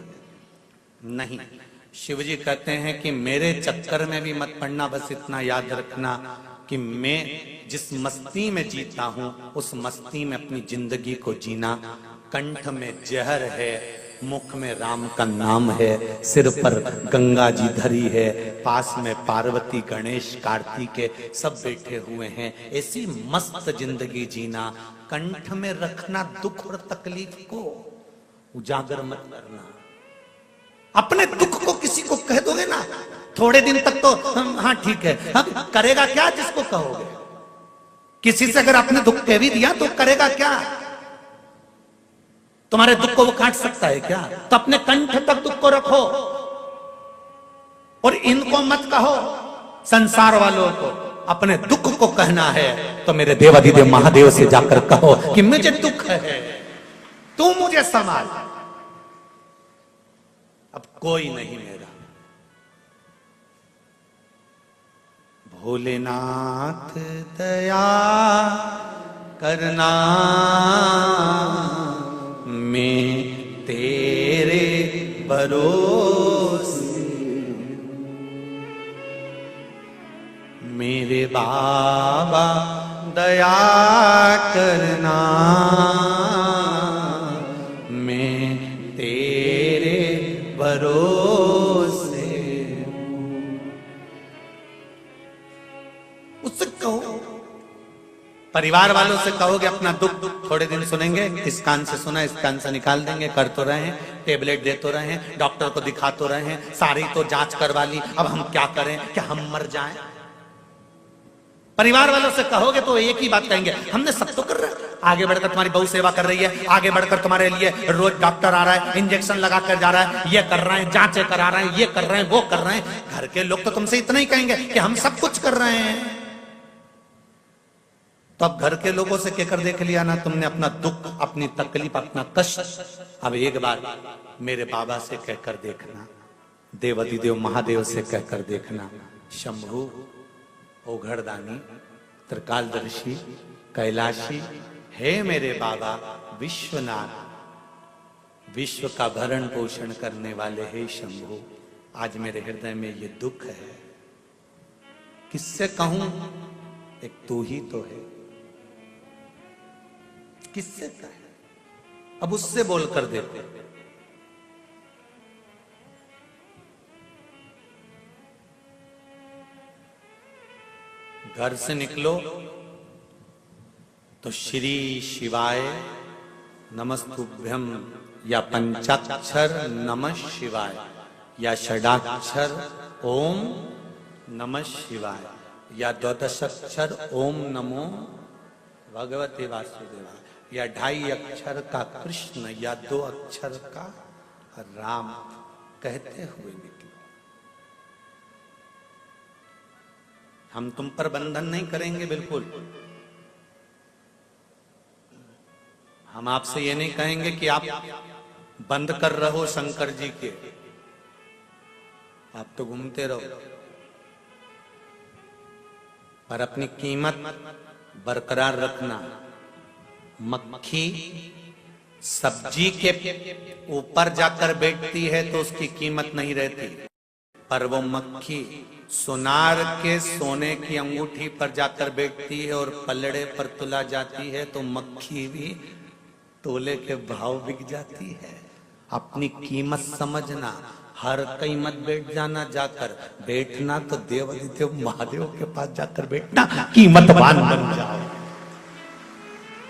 नहीं। शिव जी कहते हैं कि मेरे चक्कर में भी मत पड़ना, बस इतना याद रखना कि मैं जिस मस्ती में जीता हूं, उस मस्ती में अपनी जिंदगी को जीना। कंठ में जहर है, मुख में राम का नाम है, सिर पर गंगा जी धरी है, पास में पार्वती गणेश कार्तिकेय सब बैठे हुए हैं। ऐसी मस्त जिंदगी जीना, कंठ में रखना दुख और तकलीफ को, उजागर मत करना। अपने दुख को किसी को कह दोगे ना, थोड़े दिन तक तो हाँ ठीक है, अब करेगा क्या जिसको कहोगे? किसी से अगर आपने दुख कह भी दिया तो करेगा क्या? तुम्हारे दुख को वो काट सकता है क्या? तो अपने कंठ तक दुख को रखो और इनको मत कहो। संसार वालों को अपने दुख को कहना है तो मेरे देवाधिदेव महादेव से जाकर कहो कि मुझे दुख है, तू मुझे संभाल। अब कोई नहीं मेरा। भोलेनाथ दया करना, मैं तेरे भरोसे, मेरे बाबा दया करना, मैं तेरे भरोसे। उससे कहो, परिवार वालों से कहोगे अपना दुख थोड़े दिन सुनेंगे, इस कान से सुना इस कान से निकाल देंगे, कर तो रहे हैं, टेबलेट दे तो रहे हैं, डॉक्टर को दिखा तो रहे हैं, सारी तो जांच करवा ली, अब हम क्या करें, क्या हम मर जाएं? परिवार वालों से कहोगे तो एक ही बात कहेंगे, हमने सब तो कर रहे हैं, आगे बढ़कर तुम्हारी बहु सेवा कर रही है, आगे बढ़कर तुम्हारे लिए रोज डॉक्टर आ रहा है, इंजेक्शन लगा कर जा रहा है, ये कर रहे हैं, जांचें करा रहे हैं, ये कर रहे हैं, वो कर रहे हैं। घर के लोग तो तुमसे इतना ही कहेंगे कि हम सब कुछ कर रहे हैं। तो अब घर के लोगों से कहकर देख लिया ना तुमने अपना दुख, अपनी तकलीफ, अपना कष्ट। अब एक बार मेरे बाबा से कहकर देखना, देवाधिदेव महादेव से कहकर देखना, शंभु ओघड़दानी त्रिकालदर्शी कैलाशी, हे मेरे बाबा विश्वनाथ, विश्व का भरण पोषण करने वाले हे शंभु, आज मेरे हृदय में ये दुख है, किससे कहूं? एक तू ही तो है, किससे कहे? अब उससे बोलकर देते। घर से निकलो तो श्री शिवाय नमस्तुभ्यम या पंचाक्षर नमः शिवाय या षडाक्षर ओम नमः शिवाय या द्वादशाक्षर ओम नमो भगवते वासुदेवाय या 2.5 अक्षर का कृष्ण या 2 अक्षर का राम कहते हुए निकलो। हम तुम पर बंधन नहीं करेंगे, बिल्कुल। हम आपसे ये नहीं कहेंगे कि आप बंद कर रहो शंकर जी के, आप तो घूमते रहो, पर अपनी कीमत बरकरार रखना। मक्खी सब्जी के ऊपर जाकर बैठती है तो उसकी कीमत नहीं रहती, पर वो मक्खी सुनार के सोने की अंगूठी पर जाकर बैठती है और पलड़े पर तुला जाती है तो मक्खी भी तोले के भाव बिक जाती है। अपनी कीमत समझना, हर कहीं मत बैठ जाना, जाकर बैठना तो देवाधिदेव महादेव के पास जाकर बैठना, कीमतवान बन जाओ।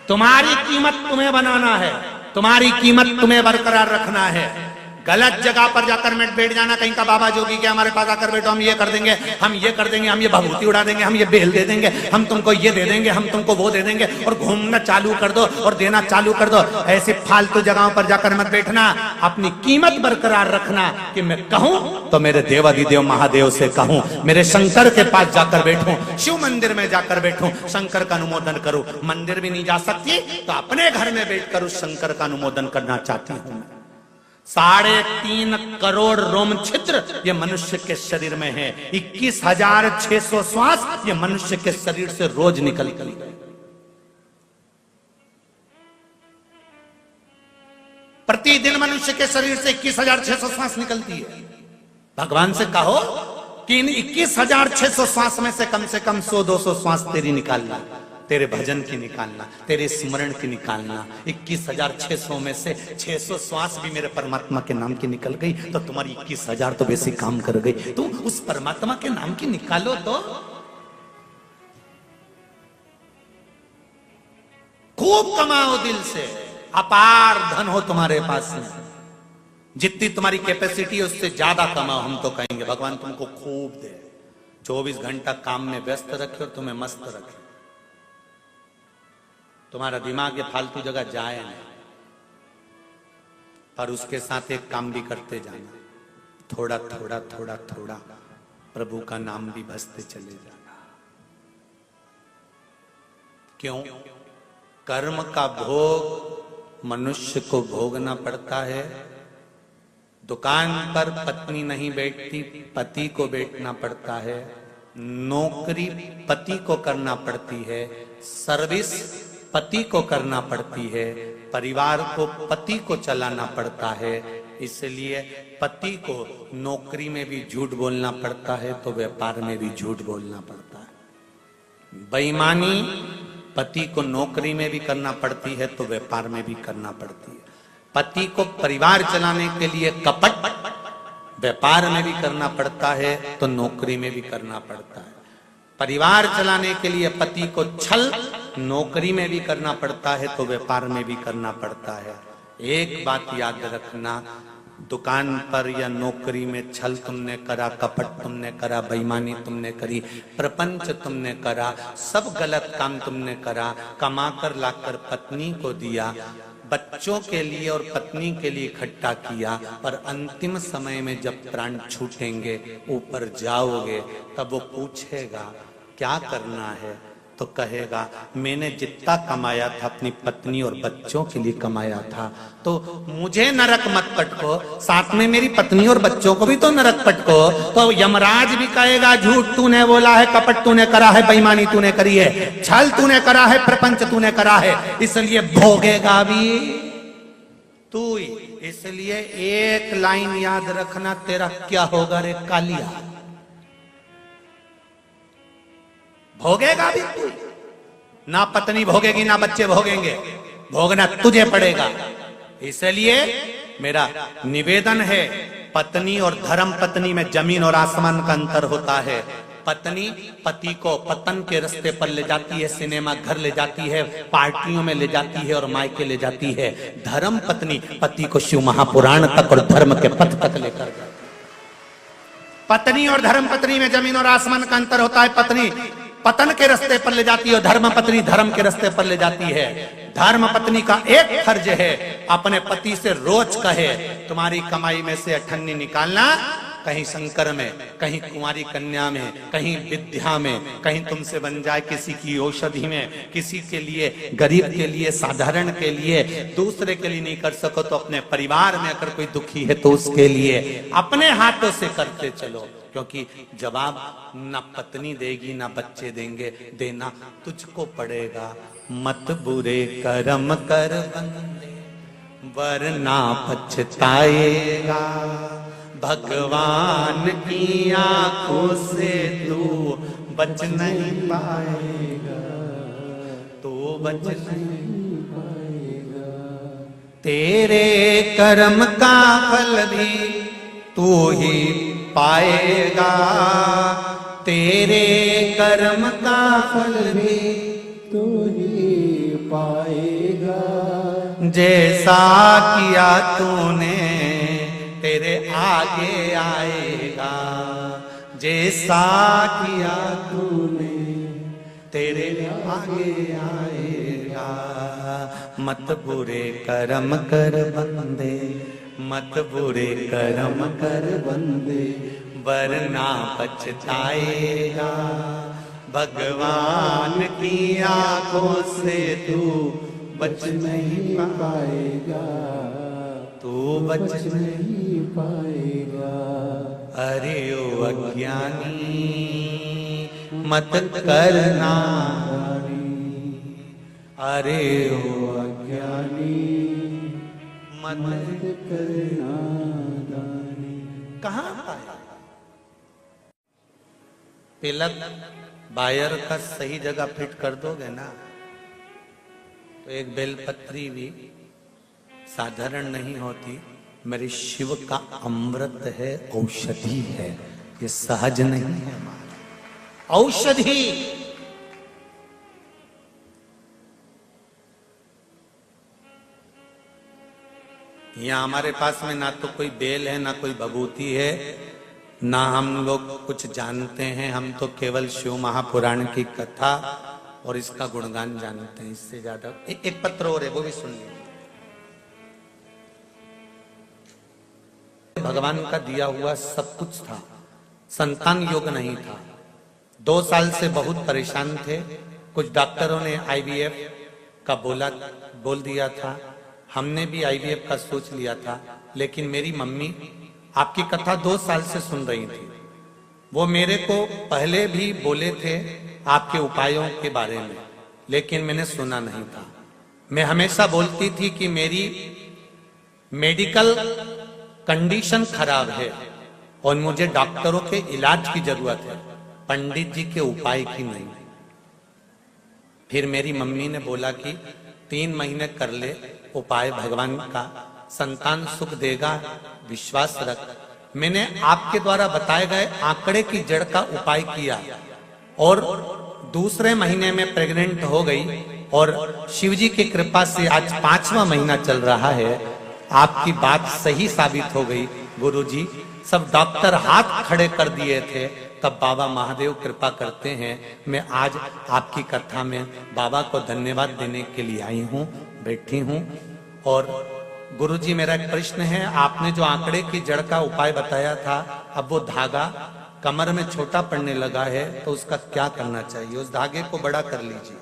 तुम्हारी कीमत तुम्हें बनाना है, तुम्हारी कीमत तुम्हें बरकरार रखना है। गलत जगह पर जाकर मत बैठ जाना, कहीं का बाबा जोगी के हमारे पास आकर बैठो, हम ये कर देंगे, हम ये कर देंगे, हम ये भभूति उड़ा देंगे, हम ये बेल दे देंगे, हम तुमको ये दे देंगे, हम तुमको वो दे देंगे, और घूमना चालू कर दो और देना चालू कर दो। ऐसे फालतू जगहों पर जाकर मत बैठना, अपनी कीमत बरकरार रखना कि मैं कहूं तो मेरे देवाधिदेव महादेव से कहूं, मेरे शंकर के पास जाकर बैठूं, शिव मंदिर में जाकर बैठूं, शंकर का अनुमोदन करूं। मंदिर भी नहीं जा सकती तो अपने घर में बैठकर उस शंकर का अनुमोदन करना चाहती हूं। 3.5 करोड़ रोम छिद्र ये मनुष्य के शरीर में है, 21,600 श्वास ये मनुष्य के शरीर से रोज निकलती है। प्रतिदिन मनुष्य के शरीर से 21,600 श्वास निकलती है। भगवान से कहो कि इन 21,600 श्वास में से कम 100-200 श्वास तेरी निकालना, तेरे भजन की निकालना, तेरे स्मरण की निकालना। 21,600 में से 600 श्वास भी मेरे परमात्मा के नाम की निकल गई तो तुम्हारी 21,000 तो वैसे काम कर गई। तुम उस परमात्मा के नाम की निकालो तो खूब कमाओ दिल से, अपार धन हो तुम्हारे पास में, जितनी तुम्हारी कैपेसिटी है उससे ज्यादा कमाओ। हम तो कहेंगे भगवान तुमको खूब दे, 24 घंटा काम में व्यस्त रखे और तुम्हें मस्त रखे, तुम्हारा दिमाग ये फालतू जगह जाए नहीं। पर उसके साथ एक काम भी करते जाना, थोड़ा थोड़ा थोड़ा थोड़ा प्रभु का नाम भी भजते चले जाना। क्यों? कर्म का भोग मनुष्य को भोगना पड़ता है। दुकान पर पत्नी नहीं बैठती, पति को बैठना पड़ता है। नौकरी पति को करना पड़ती है, सर्विस पति को करना पड़ती है, परिवार को पति को चलाना पड़ता है। इसलिए पति को नौकरी में भी झूठ बोलना पड़ता है तो व्यापार में भी झूठ बोलना पड़ता है। बेईमानी पति को नौकरी में भी करना पड़ती है तो व्यापार में भी करना पड़ती है। पति को परिवार चलाने के लिए कपट व्यापार में भी करना पड़ता है तो नौकरी में भी करना पड़ता है। परिवार चलाने के लिए पति को छल नौकरी में भी करना पड़ता है तो व्यापार में भी करना पड़ता है। एक बात याद रखना, दुकान पर या नौकरी में छल तुमने करा, कपट तुमने करा, बेईमानी तुमने करी, प्रपंच तुमने करा, सब गलत काम तुमने करा, कमाकर लाकर पत्नी को दिया, बच्चों के लिए और पत्नी के लिए इकट्ठा किया, पर अंतिम समय में जब प्राण छूटेंगे, ऊपर जाओगे, तब वो पूछेगा क्या करना है, तो कहेगा मैंने जितना कमाया था अपनी पत्नी और बच्चों के लिए कमाया था, तो मुझे नरक मत पटको, साथ में मेरी पत्नी और बच्चों को भी तो नरक पटको। तो यमराज भी कहेगा झूठ तूने बोला है, कपट तूने करा है, बेईमानी तूने करी है, छल तूने करा है, प्रपंच तूने करा है, इसलिए भोगेगा भी तू ही। इसलिए एक लाइन याद रखना, तेरा क्या होगा रे कालिया, भोगेगा भी तू, ना पत्नी भोगेगी ना बच्चे भोगेंगे, भोगना तुझे पड़ेगा। इसलिए मेरा निवेदन है, पत्नी और धर्म पत्नी में जमीन और आसमान का अंतर होता है। पत्नी पति को पतन के रास्ते पर ले जाती है, सिनेमा घर ले जाती है, पार्टियों में ले जाती है और मायके ले जाती है। धर्म पत्नी पति को शिव महापुराण तक और धर्म के पथ तक लेकर जाती है। पत्नी और धर्म पत्नी में जमीन और आसमान का अंतर होता है। पत्नी पतन के रास्ते पर ले जाती है और धर्म पत्नी धर्म के रास्ते पर ले जाती है। धर्म पत्नी का एक फर्ज है, अपने पति से रोज कहे तुम्हारी कमाई में से अठन्नी निकालना, कहीं शंकर में, कहीं कुंवारी कन्या में, कहीं विद्या में, कहीं तुमसे बन जाए किसी की औषधि में, किसी के लिए गरीब के लिए, साधारण के लिए, दूसरे के लिए नहीं कर सको तो अपने परिवार में अगर कोई दुखी है तो उसके लिए अपने हाथों से करते चलो, क्योंकि जवाब ना पत्नी देगी ना बच्चे देंगे, देना तुझको पड़ेगा। मत बुरे कर्म कर बंदे वरना पछताएगा, भगवान की आंखों से तू बच नहीं पाएगा, तो बच नहीं पाएगा। तेरे कर्म का फल भी तू ही पाएगा, तेरे कर्म का फल भी तू ही पाएगा। जैसा किया तूने तेरे आगे आएगा, जैसा किया तूने तेरे आगे आएगा। मत बुरे कर्म कर बंदे, मत बुरे कर्म कर बंदे वरना पछताएगा, भगवान की आंखों से तू बच नहीं पाएगा, तू बच नहीं पाएगा। अरे ओ अज्ञानी मत करना, अरे ओ अज्ञानी मत करना दानी। कहाँ पाए? तिलक बायर का सही जगह फिट कर दोगे ना तो एक बेलपत्री भी साधारण नहीं होती। मेरे शिव का अमृत है, औषधि है, ये सहज नहीं है। औषधि यहाँ हमारे पास में ना तो कोई बेल है, ना कोई भभूति है, ना हम लोग कुछ जानते हैं। हम तो केवल शिव महापुराण की कथा और इसका गुणगान जानते हैं, इससे ज्यादा। एक पत्र और है, वो भी सुन लीजिए। भगवान का दिया हुआ सब कुछ था, संतान योग नहीं था। 2 साल से बहुत परेशान थे। कुछ डॉक्टरों ने IVF का बोल दिया था, हमने भी IVF का सोच लिया था, लेकिन मेरी मम्मी आपकी कथा 2 साल से सुन रही थी। वो मेरे को पहले भी बोले थे आपके उपायों के बारे में, लेकिन मैंने सुना नहीं था। मैं हमेशा बोलती थी कि मेरी मेडिकल कंडीशन खराब है और मुझे डॉक्टरों के इलाज की जरूरत है, पंडित जी के उपाय की नहीं। फिर मेरी मम्मी ने बोला कि 3 महीने कर ले उपाय, भगवान का संतान सुख देगा, विश्वास रख। मैंने आपके द्वारा बताए गए आंकड़े की जड़ का उपाय किया और दूसरे महीने में प्रेग्नेंट हो गई और शिवजी की कृपा से आज 5वां महीना चल रहा है। आपकी बात सही साबित हो गई गुरुजी। सब डॉक्टर हाथ खड़े कर दिए थे, तब बाबा महादेव कृपा करते हैं। मैं आज आपकी कथा में बाबा को धन्यवाद देने के लिए आई हूँ, बैठी हूँ। और गुरुजी मेरा एक प्रश्न है, आपने जो आंकड़े की जड़ का उपाय बताया था, अब वो धागा कमर में छोटा पड़ने लगा है, तो उसका क्या करना चाहिए? उस धागे को बड़ा कर लीजिए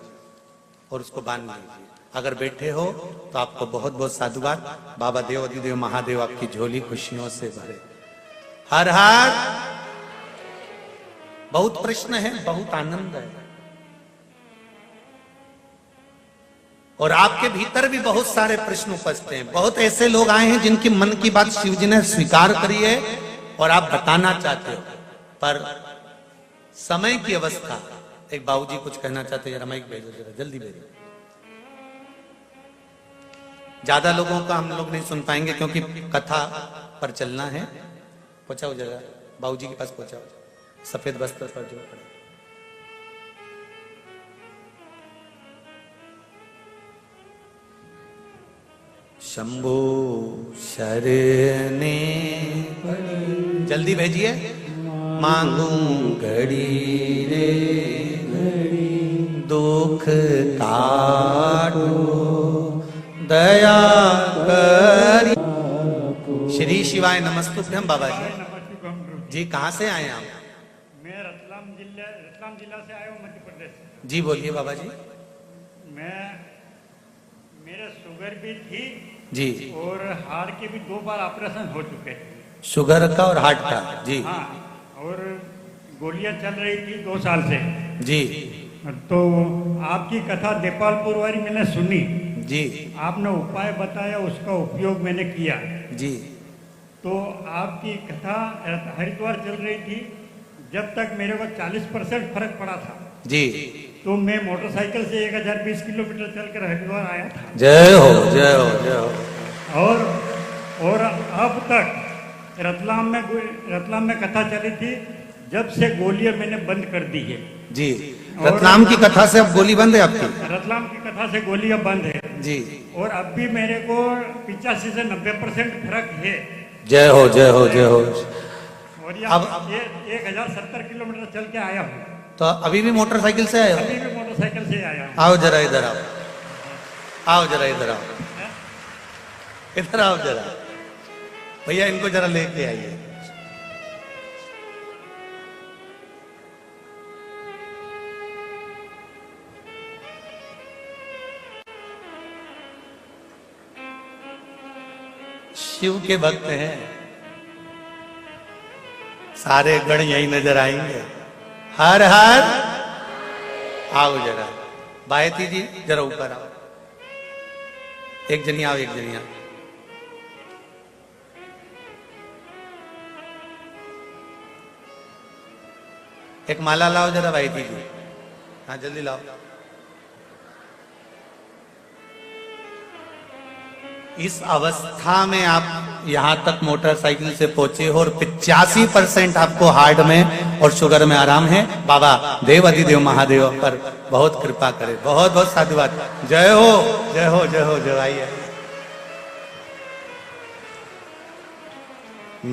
और उसको बांध लीजिए। अगर बैठे हो तो आपको बहुत बहुत साधुवाद। बाबा देव अधिदेव महादेव आपकी झोली खुशियों से भरे। हर हर। बहुत प्रश्न है, बहुत आनंद है, और आपके भीतर भी बहुत सारे प्रश्न उपस्थित हैं। बहुत ऐसे लोग आए हैं जिनकी मन की बात शिव जी ने स्वीकार करी है और आप बताना चाहते हो, पर समय की अवस्था। एक बाबूजी कुछ कहना चाहते हैं, जरा माइक भेजो, जरा जल्दी भेजो। ज्यादा लोगों का हम लोग नहीं सुन पाएंगे क्योंकि कथा पर चलना है। पहुंचाओ जरा, बाबूजी के पास पहुंचाओ, सफेद वस्त्र पर जो पड़े। शंभो शरणे, जल्दी भेजिए। मांगू घड़ी रे दुख काटो, दया करी। श्री शिवाय नमस्तुभ्यम। बाबा जी कहाँ से आए आप? मैं रतलाम जिला से आया हूँ, मध्य प्रदेश। जी बोलिए बाबा जी। मेरे शुगर भी थी जी, और हार्ट के भी 2 बार ऑपरेशन हो चुके हैं। शुगर का और हार्ट का? जी हाँ, और गोलियां चल रही थी 2 साल से जी। तो आपकी कथा देपालपुर वाली मैंने सुनी जी, आपने उपाय बताया, उसका उपयोग मैंने किया जी। तो आपकी कथा हरिद्वार चल रही थी, जब तक मेरे को 40% फर्क पड़ा था जी। तो मैं मोटरसाइकिल से 1020 किलोमीटर चलकर हरिद्वार आया था। जय हो जय हो जय हो। और अब तक रतलाम में कथा चली थी, जब से गोलियां मैंने बंद कर दी है जी। रतलाम की कथा से अब गोली बंद है आपकी? रतलाम की कथा से गोलियां बंद है जी। और अब भी मेरे को 85 से 90% फर्क है। जय हो जय हो जय हो। और अब ये 1070 किलोमीटर चल के आया हूँ। तो अभी भी मोटरसाइकिल से आए हो? अभी भी मोटरसाइकिल से आया हूँ। आओ जरा इधर आओ, आओ जरा इधर आओ, इधर आओ जरा। भैया इनको जरा लेके आइए। शिव के भक्त हैं, सारे गण यही नजर आएंगे। हर हर। आओ जरा बायती जी, जरा ऊपर आओ। एक जनी आओ, एक जनी आओ। एक माला लाओ जरा बायती जी। हाँ जल्दी लाओ। इस अवस्था में आप यहाँ तक मोटरसाइकिल से पहुंचे हो और 85% आपको हार्ट में और शुगर में आराम है। बाबा देव अधिदेव महादेव पर बहुत कृपा करे। बहुत बहुत साधुवाद। जय हो जय हो जय हो जय। आइए।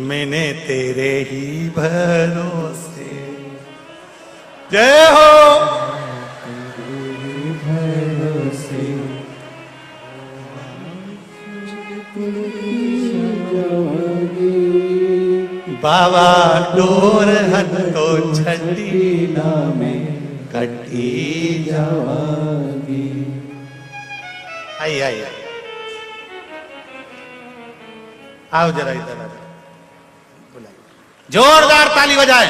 मैंने तेरे ही भरोसे। जय हो। जागे बाबा डोर हतो छठी नामे कटी जावागी। आई आई आई आओ जरा इधर जोरदार ताली बजाए।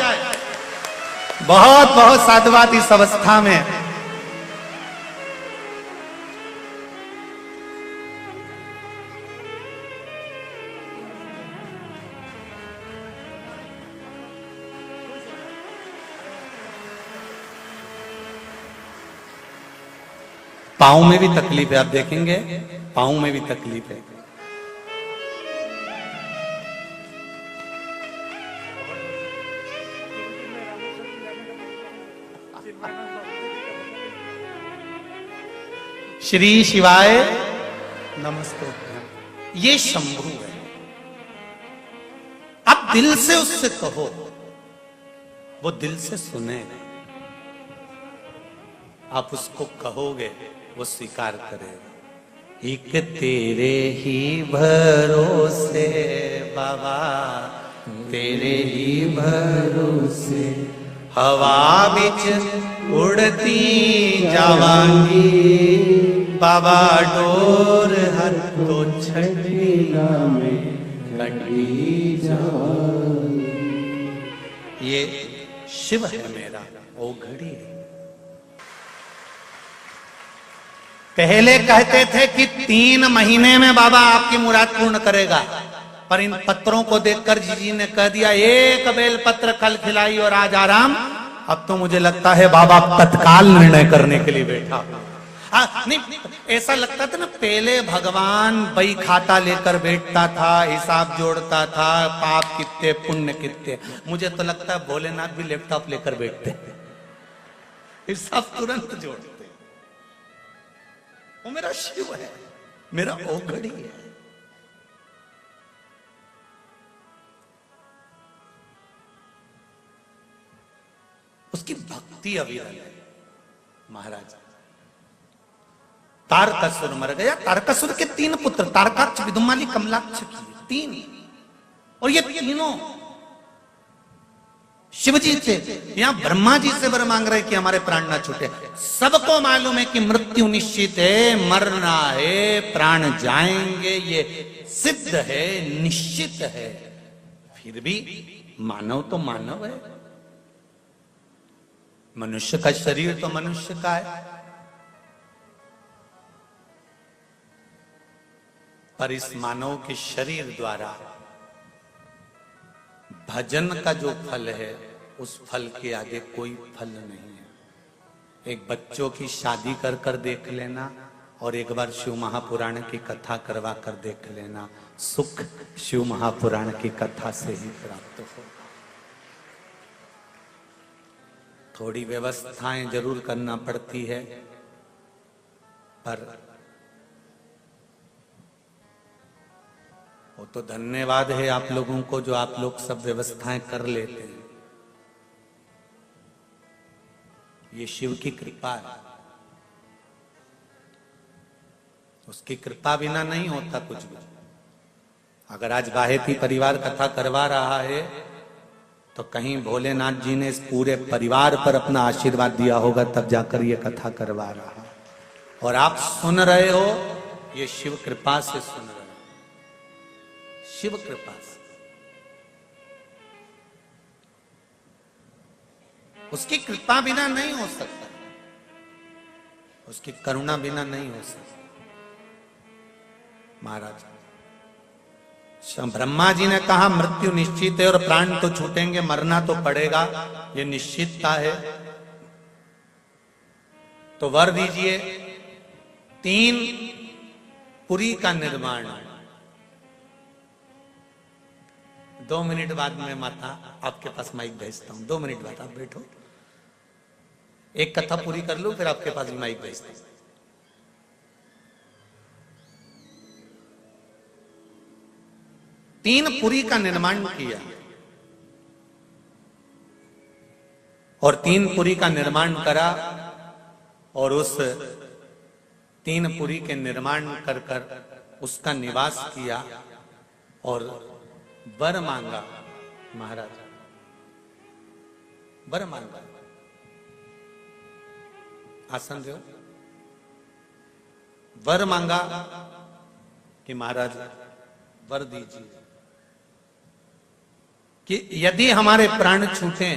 बहुत बहुत साधुवाद इस अवस्था में। पाँव में भी तकलीफ है, आप देखेंगे पाँव में भी तकलीफ है। श्री शिवाय नमस्ते। ये शंभु है। अब दिल से उससे कहो, वो दिल से सुने। आप उसको कहोगे, वो स्वीकार करेगा। एक तेरे ही भरोसे बाबा, तेरे ही भरोसे हवा बिच उड़ती जावांगी। बाबा डोर हर तो छठी नामे कटी जावागी। ये शिव है मेरा, ओ घड़ी है। पहले कहते थे कि 3 महीने में बाबा आपकी मुराद पूर्ण करेगा, पर इन पत्रों को देखकर जीजी ने कह दिया एक बेल पत्र कल खिलाई और आज आराम। अब तो मुझे लगता है बाबा तत्काल निर्णय करने के लिए बैठा। नहीं, ऐसा लगता था ना, पहले भगवान बही खाता लेकर बैठता था, हिसाब जोड़ता था, पाप कितने पुण्य कितने। मुझे तो लगता है भोलेनाथ भी लैपटॉप लेकर बैठते, हिसाब तुरंत जोड़ते। वो मेरा शिव है, मेरा ओघड़ी है। उसकी भक्ति अविरल है। महाराज तारकासुर मर गया। तारकासुर के 3 पुत्र, तारकाक्ष, विदुमाली, कमलाक्ष की 3, और ये तीनों शिवजी से, यहां ब्रह्मा जी से वर मांग रहे कि हमारे प्राण ना छूटे। सबको मालूम है कि मृत्यु निश्चित है, मरना है, प्राण जाएंगे, ये सिद्ध है, निश्चित है। फिर भी मानव तो मानव है, मनुष्य का शरीर तो मनुष्य का है। पर इस मानव के शरीर द्वारा भजन का जो फल है, उस फल के आगे कोई फल नहीं है। एक बच्चों की शादी कर कर देख लेना, और एक बार शिव महापुराण की कथा करवा कर देख लेना, सुख शिव महापुराण की कथा से ही प्राप्त हो। थोड़ी व्यवस्थाएं जरूर करना पड़ती है, पर वो तो धन्यवाद है आप लोगों को जो आप लोग सब व्यवस्थाएं कर लेते हैं। ये शिव की कृपा है, उसकी कृपा बिना नहीं होता कुछ भी। अगर आज गायत्री परिवार कथा करवा रहा है, तो कहीं भोलेनाथ जी ने इस पूरे परिवार पर अपना आशीर्वाद दिया होगा, तब जाकर ये कथा करवा रहा है। और आप सुन रहे हो, ये शिव कृपा से सुन रहे हो, शिव कृपा से। उसकी कृपा बिना नहीं हो सकता, उसकी करुणा बिना नहीं हो सकता। महाराज ब्रह्मा जी ने कहा मृत्यु निश्चित है और प्राण तो छूटेंगे, मरना तो पड़ेगा, ये निश्चितता है। तो वर दीजिए 3 पुरी का निर्माण। 2 मिनट बाद में माता आपके पास माइक भेजता हूं। 2 मिनट बाद आप बैठो, एक कथा पूरी कर लो, फिर आपके पास भी माइक भेजता हूं। 3 पुरी का निर्माण किया, और 3 पुरी का निर्माण करा, और उस 3 पुरी के निर्माण कर कर उसका निवास किया, और वर मांगा महाराज वर मांगा, आसन दो, वर मांगा कि महाराज वर दीजिए कि यदि हमारे प्राण छूटे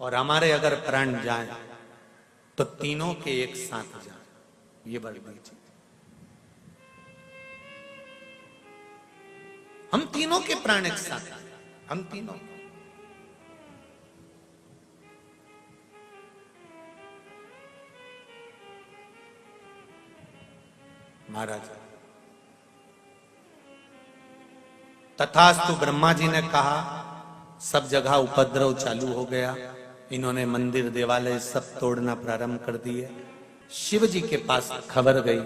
और हमारे अगर प्राण जाए तो तीनों के एक साथ जाए, ये वर दीजिए। हम तीनों के प्राण एक साथ, हम तीनों। महाराज तथास्तु ब्रह्मा जी ने कहा, सब जगह उपद्रव चालू हो गया, इन्होंने मंदिर देवालय सब तोड़ना प्रारंभ कर दिए। शिव जी के पास खबर गई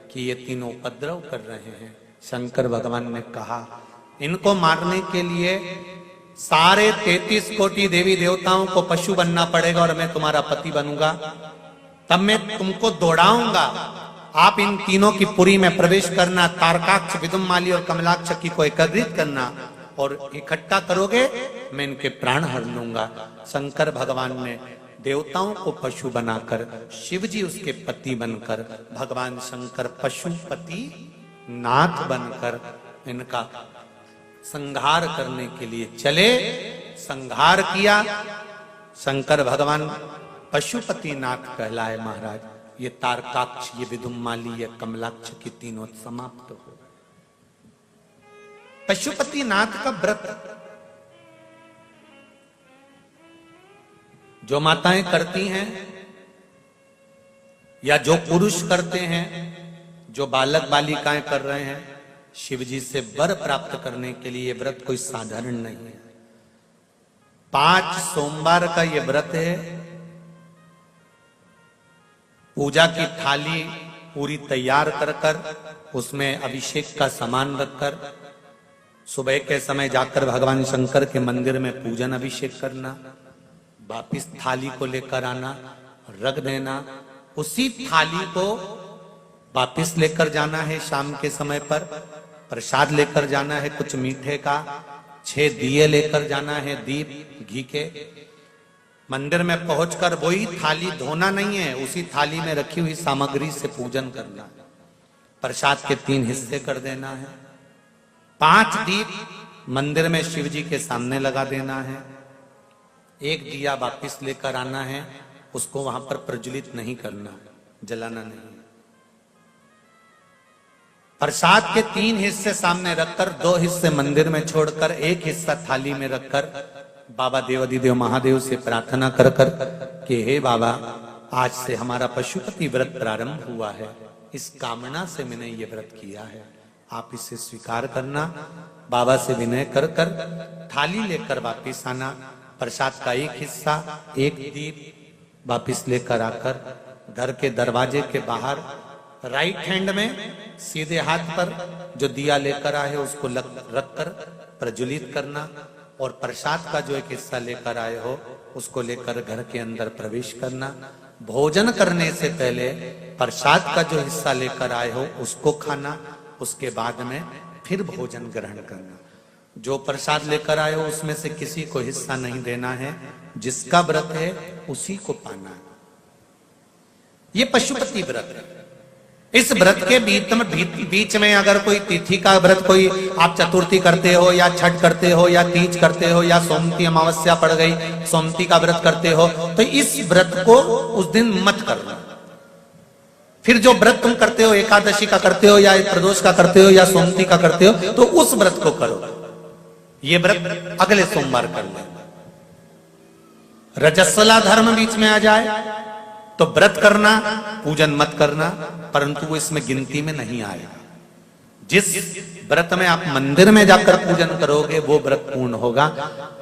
कि ये तीनों उपद्रव कर रहे हैं। शंकर भगवान ने कहा, इनको मारने के लिए सारे 33 कोटि देवी देवताओं को पशु बनना पड़ेगा और मैं तुम्हारा पति बनूंगा, तब मैं तुमको दौड़ाऊंगा। आप इन तीनों की पुरी में प्रवेश करना, तारकाक्ष, विदुम्माली और कमलाक्ष की को एकत्रित करना और इकट्ठा करोगे, मैं इनके प्राण हर लूंगा। शंकर भगवान ने देवताओं को पशु बनाकर, शिव जी उसके पति बनकर, भगवान शंकर पशुपति नाथ बनकर इनका संहार करने के लिए चले। संहार किया। शंकर भगवान पशुपति नाथ कहलाए महाराज। ये तारकाक्ष, ये विदुम्माली, ये कमलाक्ष की तीनों समाप्त हो। पशुपति नाथ का व्रत जो माताएं करती हैं या जो पुरुष करते हैं, जो बालक बालिकाएं कर रहे हैं, शिव जी से वर प्राप्त करने के लिए व्रत कोई साधारण नहीं है। 5 सोमवार का ये व्रत है। पूजा की थाली पूरी तैयार कर कर उसमें अभिषेक का सामान रखकर सुबह के समय जाकर भगवान शंकर के मंदिर में पूजन अभिषेक करना, वापिस थाली को लेकर आना, रख देना, उसी थाली को वापिस लेकर जाना है। शाम के समय पर प्रसाद लेकर जाना है, कुछ मीठे का, 6 दिए लेकर जाना है, दीप घी के। मंदिर में पहुंचकर वही थाली धोना नहीं है, उसी थाली में रखी हुई सामग्री से पूजन करना है। प्रसाद के 3 हिस्से कर देना है। 5 दीप मंदिर में शिव जी के सामने लगा देना है। 1 दिया वापिस लेकर आना है, उसको वहां पर प्रज्वलित नहीं करना, जलाना नहीं। प्रसाद के 3 हिस्से सामने रखकर 2 हिस्से मंदिर में छोड़कर 1 हिस्सा थाली में रखकर बाबा देवाधिदेव महादेव से प्रार्थना कर कर कि हे बाबा, आज से हमारा पशुपति व्रत प्रारंभ हुआ है, इस कामना से मैंने ये व्रत किया है, आप इसे स्वीकार करना। बाबा से विनय कर कर थाली लेकर वापिस आना। प्रसाद का 1 हिस्सा, 1 दीप वापिस लेकर आकर घर के दरवाजे के बाहर राइट हैंड में सीधे हाथ पर जो दिया लेकर आए उसको रखकर प्रज्वलित करना और प्रसाद का जो 1 हिस्सा लेकर आए हो उसको लेकर घर के अंदर प्रवेश करना। भोजन करने से पहले प्रसाद का जो हिस्सा लेकर आए हो उसको खाना, उसके बाद में फिर भोजन ग्रहण करना। जो प्रसाद लेकर आए हो उसमें से किसी को हिस्सा नहीं देना है, जिसका व्रत है उसी को पाना है। ये पशुपति व्रत है। इस व्रत के बीच में अगर कोई तिथि का व्रत, कोई आप चतुर्थी करते हो या छठ करते हो या तीज करते हो या सोमती अमावस्या पड़ गई, सोमती का व्रत करते हो, तो इस व्रत को उस दिन मत करना। फिर जो व्रत तुम करते हो, एकादशी का करते हो या प्रदोष का करते हो या सोमती का करते हो, तो उस व्रत को करो। ये व्रत अगले सोमवार कर लेना। रजस्वला धर्म बीच में आ जाए तो व्रत करना, पूजन मत करना, परंतु वो इसमें गिनती में नहीं आएगा। जिस व्रत में आप मंदिर में जाकर पूजन करोगे वो व्रत पूर्ण होगा।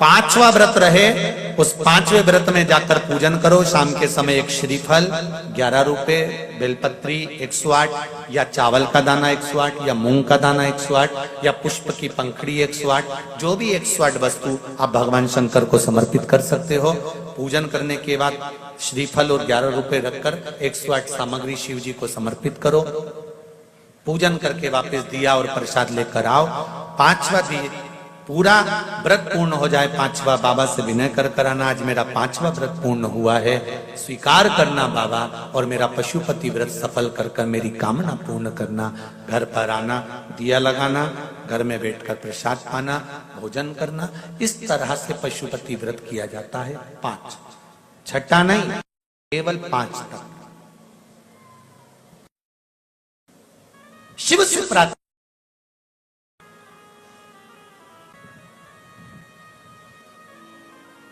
5वां व्रत रहे, उस 5वें व्रत में जाकर पूजन करो। शाम के समय 1 श्रीफल 11 रुपए, बेलपत्री 108 या चावल का दाना 108 या मूंग का दाना 108 या पुष्प की पंखड़ी 108, जो भी 108 वस्तु आप भगवान शंकर को समर्पित कर सकते हो। पूजन करने के बाद श्रीफल और 11 रुपए रखकर 108 सामग्री शिव जी को समर्पित करो। पूजन करके वापस दिया और प्रसाद लेकर आओ। 5वां पूरा व्रत पूर्ण हो जाए, पांचवा बाबा से विनय कर कराना, आज मेरा पांचवा व्रत पूर्ण हुआ है, स्वीकार करना बाबा, और मेरा पशुपति व्रत सफल कर कर मेरी कामना पूर्ण करना। घर पर आना, दिया लगाना, घर में बैठकर प्रसाद पाना, भोजन करना, इस तरह से पशुपति व्रत किया जाता है। 5, छठा नहीं, केवल 5 तक। शिव से प्रार्थना।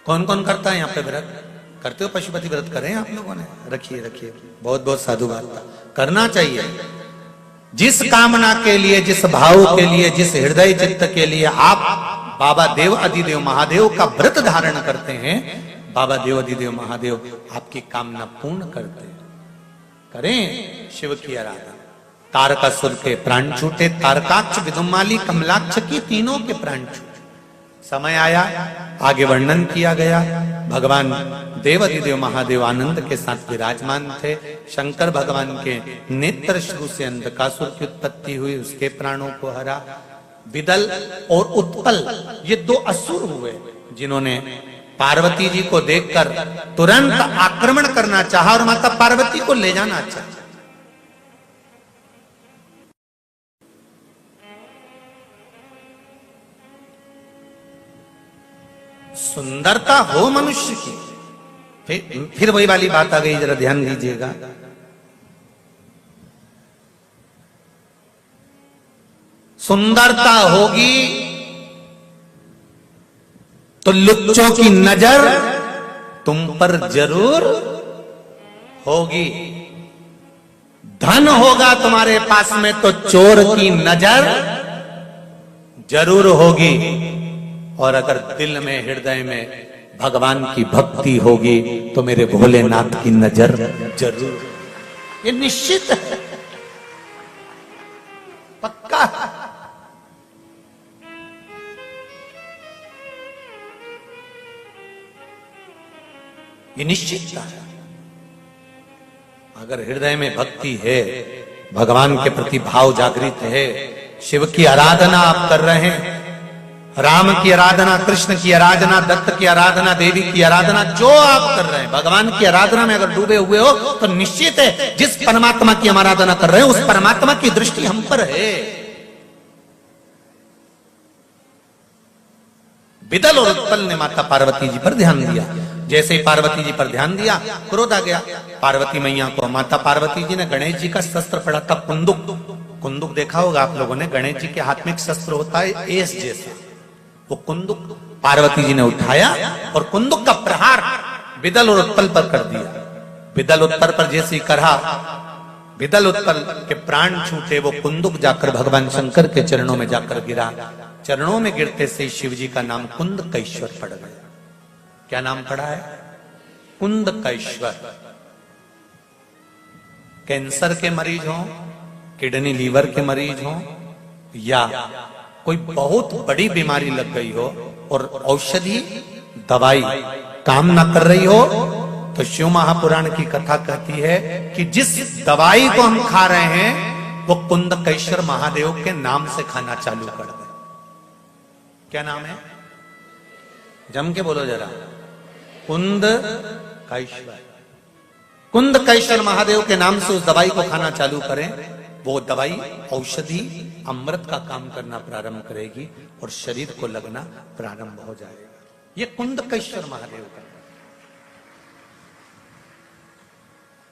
कौन कौन करता है यहाँ पे व्रत? करते हो पशुपति व्रत? करें आप लोगों ने? रखिए रखिए, बहुत बहुत साधु बात, करना चाहिए। जिस कामना के लिए, जिस भाव के लिए, जिस हृदय चित्त के लिए आप बाबा देव अधिदेव महादेव का व्रत धारण करते हैं, बाबा देव अधिदेव महादेव आपकी कामना पूर्ण करते हैं। करें शिव की आराधना। तारकासुर के प्राण छूटे, तारकाक्ष, विदुमाली, कमलाक्ष की तीनों के प्राण छूटे। समय आया, आगे वर्णन किया गया, भगवान देव अधिदेव महादेव आनंद के साथ विराजमान थे। शंकर भगवान के नेत्र श्रु से अंधकासुर की उत्पत्ति हुई, उसके प्राणों को हरा। विदल और उत्पल ये 2 असुर हुए, जिन्होंने पार्वती जी को देखकर तुरंत आक्रमण करना चाहा और माता पार्वती को ले जाना चाहा। सुंदरता हो मनुष्य की, फिर वही वाली बात आ गई, जरा ध्यान दीजिएगा। सुंदरता होगी तो लुच्चों की नजर तुम पर जरूर होगी। धन होगा तुम्हारे पास में तो चोर की नजर जरूर होगी। और अगर दिल में, हृदय में भगवान की भक्ति होगी तो मेरे भोलेनाथ की नजर जरूर, ये निश्चित है, पक्का। ये निश्चित है। अगर हृदय में भक्ति है, भगवान के प्रति भाव जागृत है, शिव की आराधना आप कर रहे हैं, राम की आराधना, कृष्ण की आराधना, दत्त की आराधना, देवी की आराधना, जो आप कर रहे हैं, भगवान की आराधना में अगर डूबे हुए हो तो निश्चित है जिस परमात्मा की हम आराधना कर रहे हैं उस परमात्मा की दृष्टि हम पर है। विदल और उत्पल ने माता पार्वती जी पर ध्यान दिया। जैसे ही पार्वती जी पर ध्यान दिया, क्रोध आ गया पार्वती मैया को। माता पार्वती जी ने गणेश जी का शस्त्र पड़ा था, कुंदुक। कुंदुक देखा होगा आप लोगों ने, गणेश जी के हाथ में एक शस्त्र होता है एस जैसा, वो कुंदुक पार्वती जी ने उठाया और कुंदुक का प्रहार विदल और उत्पल पर कर दिया। विदल उत्पल पर जैसे ही करा, विदल उत्पल के प्राण छूटे, वो कुंदुक जाकर भगवान शंकर के चरणों में जाकर गिरा। चरणों में गिरते से शिव जी का नाम कुंदकेश्वर पड़ गया। क्या नाम पड़ा है? कुंदकेश्वर। कैंसर के मरीज हो, किडनी लीवर के मरीज हो, या कोई बहुत बड़ी बीमारी लग गई हो और औषधि दवाई काम ना कर रही हो, तो शिव महापुराण की कथा कहती है कि जिस दवाई को हम खा रहे हैं वो कुंदकेश्वर महादेव के नाम से खाना चालू कर दे। क्या नाम है? जम के बोलो जरा। कुंदकेश्वर। कुंदकेश्वर महादेव के नाम से उस दवाई को खाना चालू करें, वो दवाई औषधि अमृत का काम करना प्रारंभ करेगी और शरीर को लगना प्रारंभ हो जाएगा। ये कुंदकेश्वर महादेव का।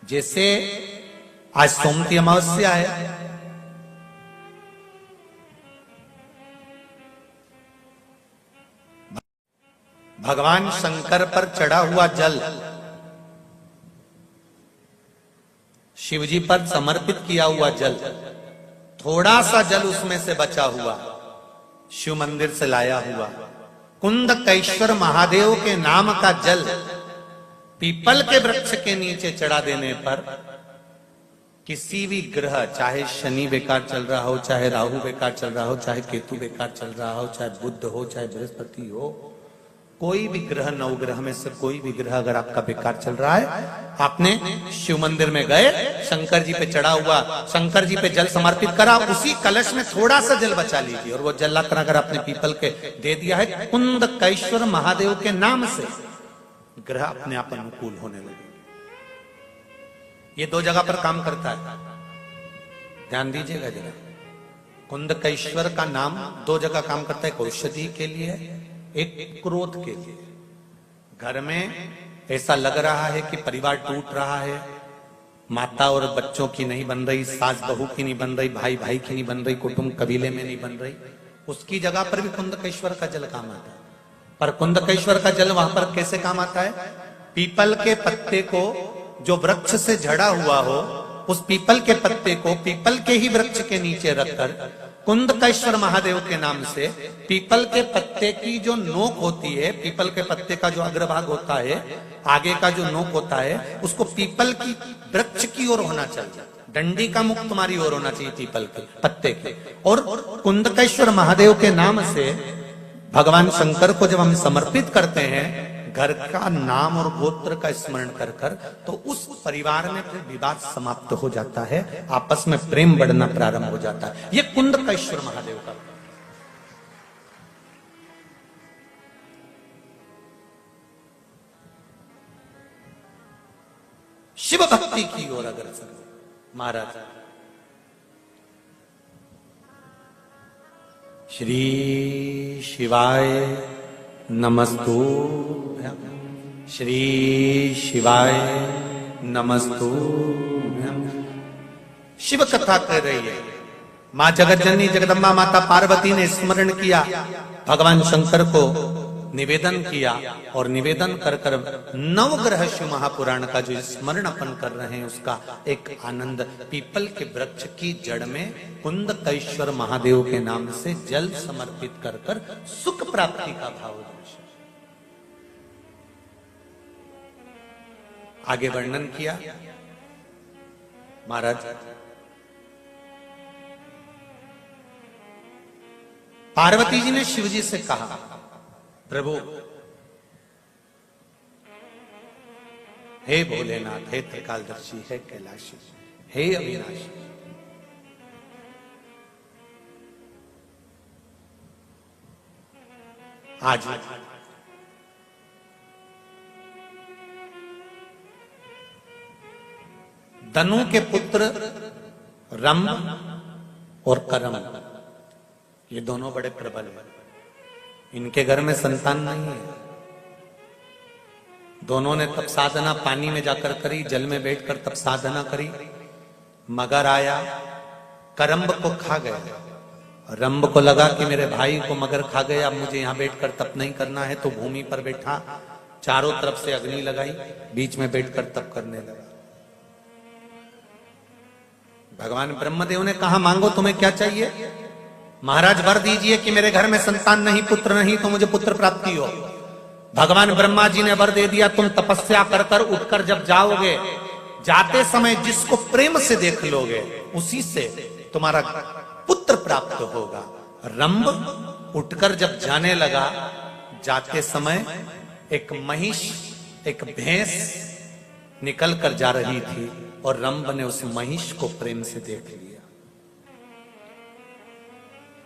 जैसे आज सोमती अमावस्या है, भगवान शंकर पर चढ़ा हुआ जल, शिव जी पर समर्पित किया हुआ जल, थोड़ा सा जल उसमें से बचा हुआ शिव मंदिर से लाया हुआ कुंदकेश्वर महादेव के नाम का जल पीपल के वृक्ष के नीचे चढ़ा देने पर किसी भी ग्रह, चाहे शनि बेकार चल रहा हो, चाहे राहु बेकार चल रहा हो, चाहे केतु बेकार चल रहा हो, चाहे बुध हो, चाहे बृहस्पति हो, कोई भी ग्रह, नवग्रह में से कोई भी ग्रह अगर आपका बेकार चल रहा है, आपने शिव मंदिर में गए, शंकर जी पे चढ़ा हुआ, शंकर जी पे जल समर्पित करा, उसी कलश में थोड़ा सा जल बचा लीजिए और वो जल लाकर अगर आपने पीपल के दे दिया है, कुंदकेश्वर महादेव के नाम से ग्रह अपने आप अनुकूल होने लगे। ये 2 जगह पर काम करता है, ध्यान दीजिएगा जरा। कुंदकेश्वर का नाम 2 जगह काम करता है, एक औषधि के लिए, एक क्रोध के लिए। घर में ऐसा लग रहा है कि परिवार टूट रहा है, माता और बच्चों की नहीं बन रही, सास बहू की नहीं बन रही, भाई भाई की नहीं बन रही, कुटुंब कबीले में नहीं बन रही, उसकी जगह पर भी कुंदकेश्वर का जल काम आता है। पर कुंदकेश्वर का जल वहां पर कैसे काम आता है? पीपल के पत्ते को जो वृक्ष से झड़ा हुआ हो, उस पीपल के पत्ते को पीपल के ही वृक्ष के नीचे रखकर कुंदकेश्वर महादेव के नाम से पीपल के पत्ते की जो नोक होती है, पीपल के पत्ते का जो अग्रभाग होता है, आगे का जो नोक होता है, उसको पीपल की वृक्ष की ओर होना चाहिए, डंडी का मुख तुम्हारी ओर होना चाहिए पीपल के पत्ते के। और कुंदकेश्वर महादेव के नाम से भगवान शंकर को जब हम समर्पित करते हैं, घर का नाम और गोत्र का स्मरण कर कर, तो उस परिवार में फिर विवाद समाप्त हो जाता है, आपस में प्रेम बढ़ना प्रारंभ हो जाता है। ये कुंदकेश्वर महादेव का। शिव भक्ति की ओर अग्रसर महाराज। श्री शिवाय नमस्तुभ्यं, श्री शिवाय नमस्तुभ्यं। शिव कथा कर रही है। मां जगतजननी जगदम्बा माता पार्वती ने स्मरण किया, भगवान शंकर को निवेदन किया, और निवेदन कर कर नवग्रह शिव महापुराण का जो स्मरण अपन कर रहे हैं, उसका एक आनंद। पीपल के वृक्ष की जड़ में कुंदकेश्वर महादेव के नाम से जल समर्पित कर कर सुख प्राप्ति का भाव। आगे वर्णन किया महाराज। पार्वती जी ने शिव जी से कहा, प्रभु हे भोलेनाथ, हे त्रिकालदर्शी, हे कैलाशी, हे अविनाशी, आज दनु के पुत्र रंभ और करम, ये दोनों बड़े प्रबल हैं। इनके घर में संतान नहीं है। दोनों ने तप साधना पानी में जाकर करी, जल में बैठकर तप साधना करी। मगर आया, करम्ब को खा गया। रंभ को लगा कि मेरे भाई को मगर खा गया, अब मुझे यहां बैठकर तप नहीं करना है, तो भूमि पर बैठा, चारों तरफ से अग्नि लगाई, बीच में बैठकर तप करने लगा। भगवान ब्रह्मदेव ने कहा, मांगो तुम्हें क्या चाहिए? महाराज वर दीजिए कि मेरे घर में संतान नहीं, पुत्र नहीं, तो मुझे पुत्र प्राप्ति हो। भगवान ब्रह्मा जी ने वर दे दिया, तुम तपस्या कर कर उठकर जब जाओगे, जाते समय जिसको प्रेम से देख लोगे, उसी से तुम्हारा पुत्र प्राप्त होगा। रंभ उठकर जब जाने लगा, जाते समय एक महिष, एक भैंस निकल कर जा रही थी, और रंभ ने उस महिष को प्रेम से देख लिया।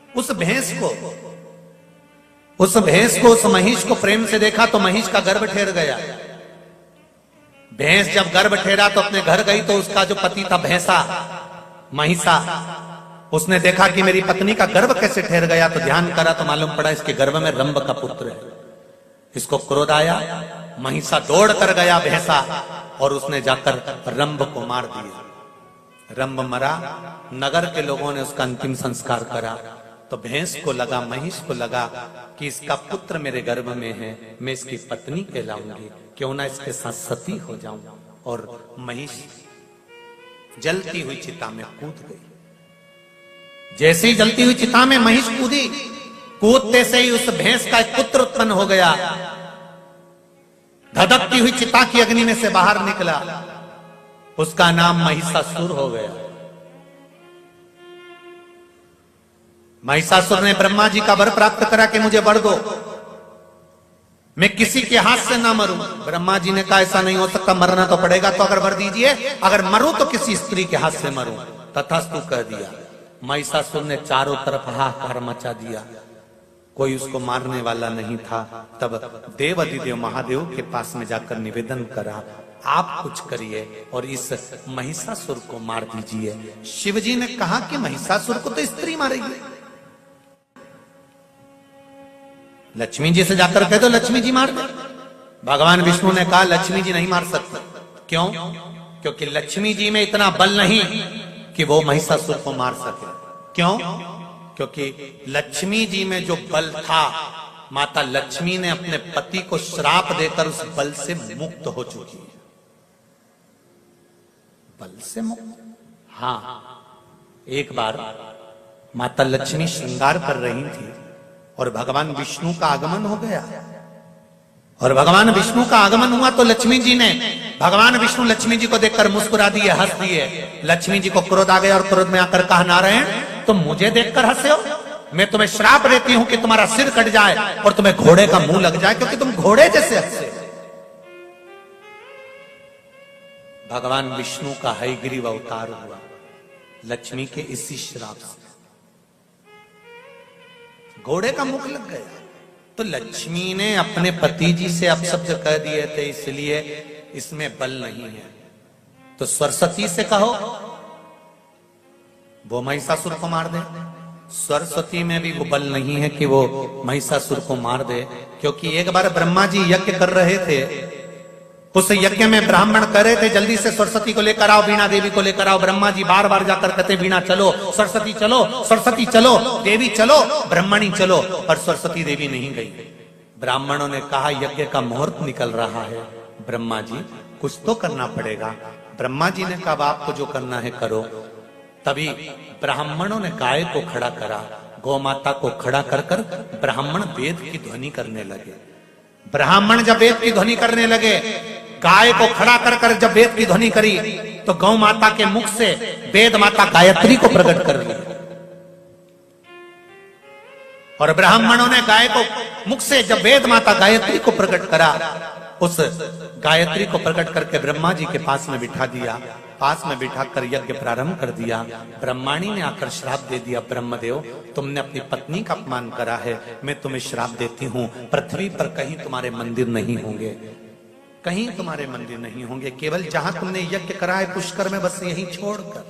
उस भैंस को, उस महिष को प्रेम से देखा तो महिष का गर्भ ठहर गया। भैंस जब गर्भ ठहरा तो अपने घर गई, तो उसका जो पति था भैंसा, महिषा, उसने देखा कि मेरी पत्नी का गर्भ कैसे ठहर गया, तो ध्यान करा तो मालूम पड़ा इसके गर्भ में रंभ का पुत्र है। इसको क्रोध आया, महिषा दौड़ कर गया भैंसा, और उसने जाकर रंभ को मार दिया। रंभ मरा, नगर के लोगों ने उसका अंतिम संस्कार करा। तो भैंस को लगा, महिष को लगा कि इसका पुत्र मेरे गर्भ में है, मैं इसकी पत्नी कहलाऊंगी, क्यों ना इसके साथ सती हो जाऊं। और महिष जलती हुई चिता में कूद गई। जैसे ही जलती हुई चिता में महिष कूदी, कूदते से ही उस भैंस का एक पुत्र उत्पन्न हो गया। धधकती हुई चिता की अग्नि में से बाहर निकला, उसका नाम महिषासुर हो गया। महिषासुर ने ब्रह्मा जी का वर प्राप्त करा कि मुझे वर दो। मैं किसी के हाथ से ना मरूं। ब्रह्मा जी ने कहा ऐसा नहीं हो सकता, मरना तो पड़ेगा, तो अगर वर दीजिए, अगर मरूं तो किसी स्त्री के हाथ से मरूं। तथास्तु कह दिया। महिषासुर ने चारों तरफ हाहाकार मचा दिया, कोई उसको मारने वाला नहीं था। तब देव अधिदेव महादेव के पास में जाकर निवेदन करा, आप कुछ करिए और इस महिषासुर को मार दीजिए। शिवजी ने कहा कि महिषासुर को तो स्त्री मारेगी। लक्ष्मी जी से जाकर कह दो लक्ष्मी जी मार दे। भगवान विष्णु ने कहा लक्ष्मी जी नहीं मार सकते। क्यों? क्योंकि लक्ष्मी जी में इतना बल नहीं कि वो महिषासुर को मार सके। क्यों? क्योंकि लक्ष्मी जी में जो बल था, माता लक्ष्मी ने अपने पति को श्राप देकर उस बल से मुक्त हो चुकी है। बल से मुक्त? हाँ, एक बार माता लक्ष्मी श्रृंगार कर रही थी और भगवान विष्णु का आगमन हो गया। और भगवान विष्णु का आगमन हुआ तो लक्ष्मी जी ने, भगवान विष्णु लक्ष्मी जी को देखकर मुस्कुरा दिए, हंस दिए। लक्ष्मी जी को क्रोध आ गया और क्रोध में आकर कहा, नारायण तुम मुझे देखकर हंसे हो? मैं तुम्हें श्राप देती हूं कि तुम्हारा सिर कट जाए और तुम्हें घोड़े का मुंह लग जाए, क्योंकि तुम घोड़े जैसे हंसे। भगवान विष्णु का हयग्रीव अवतार हुआ लक्ष्मी के इसी श्राप से, घोड़े का मुख लग गया। तो लक्ष्मी ने अपने पति जी से अपशब्द कह दिए थे, इसलिए इसमें बल नहीं है। तो सरस्वती से कहो वो महिषासुर को मार दे। सरस्वती में भी वो बल नहीं है कि वो महिषासुर को मार दे, क्योंकि एक बार ब्रह्मा जी यज्ञ कर रहे थे, उस यज्ञ में ब्राह्मण कह रहे थे जल्दी से सरस्वती को लेकर आओ, वीणा देवी को लेकर आओ। ब्रह्मा जी बार बार जाकर कहते वीणा चलो, सरस्वती चलो, सरस्वती चलो, देवी चलो, ब्रह्मणी चलो, पर सरस्वती देवी नहीं गई। ब्राह्मणों ने कहा यज्ञ का मुहूर्त निकल रहा है, ब्रह्मा जी कुछ तो करना पड़ेगा। ब्रह्मा जी ने कहा आपको जो करना है करो। तभी ब्राह्मणों ने गाय को खड़ा करा, गौ माता को खड़ा कर कर ब्राह्मण वेद की ध्वनि करने लगे। ब्राह्मण जब वेद की ध्वनि करने लगे, गाय को खड़ा कर कर जब वेद की ध्वनि करी, तो गौ माता के मुख से वेद माता गायत्री को प्रकट कर लिया। और ब्राह्मणों ने गाय को मुख से जब वेद माता गायत्री को प्रकट करा, उस गायत्री को प्रकट करके ब्रह्मा जी के पास में बिठा दिया। पास में बिठाकर यज्ञ प्रारंभ कर दिया। ब्रह्माणी ने आकर श्राप दे दिया, ब्रह्मदेव तुमने अपनी पत्नी का अपमान करा है, मैं तुम्हें श्राप देती हूं, पृथ्वी पर कहीं तुम्हारे मंदिर नहीं होंगे, कहीं तुम्हारे मंदिर नहीं होंगे, केवल जहां तुमने यज्ञ करा है पुष्कर में, बस यहीं छोड़कर।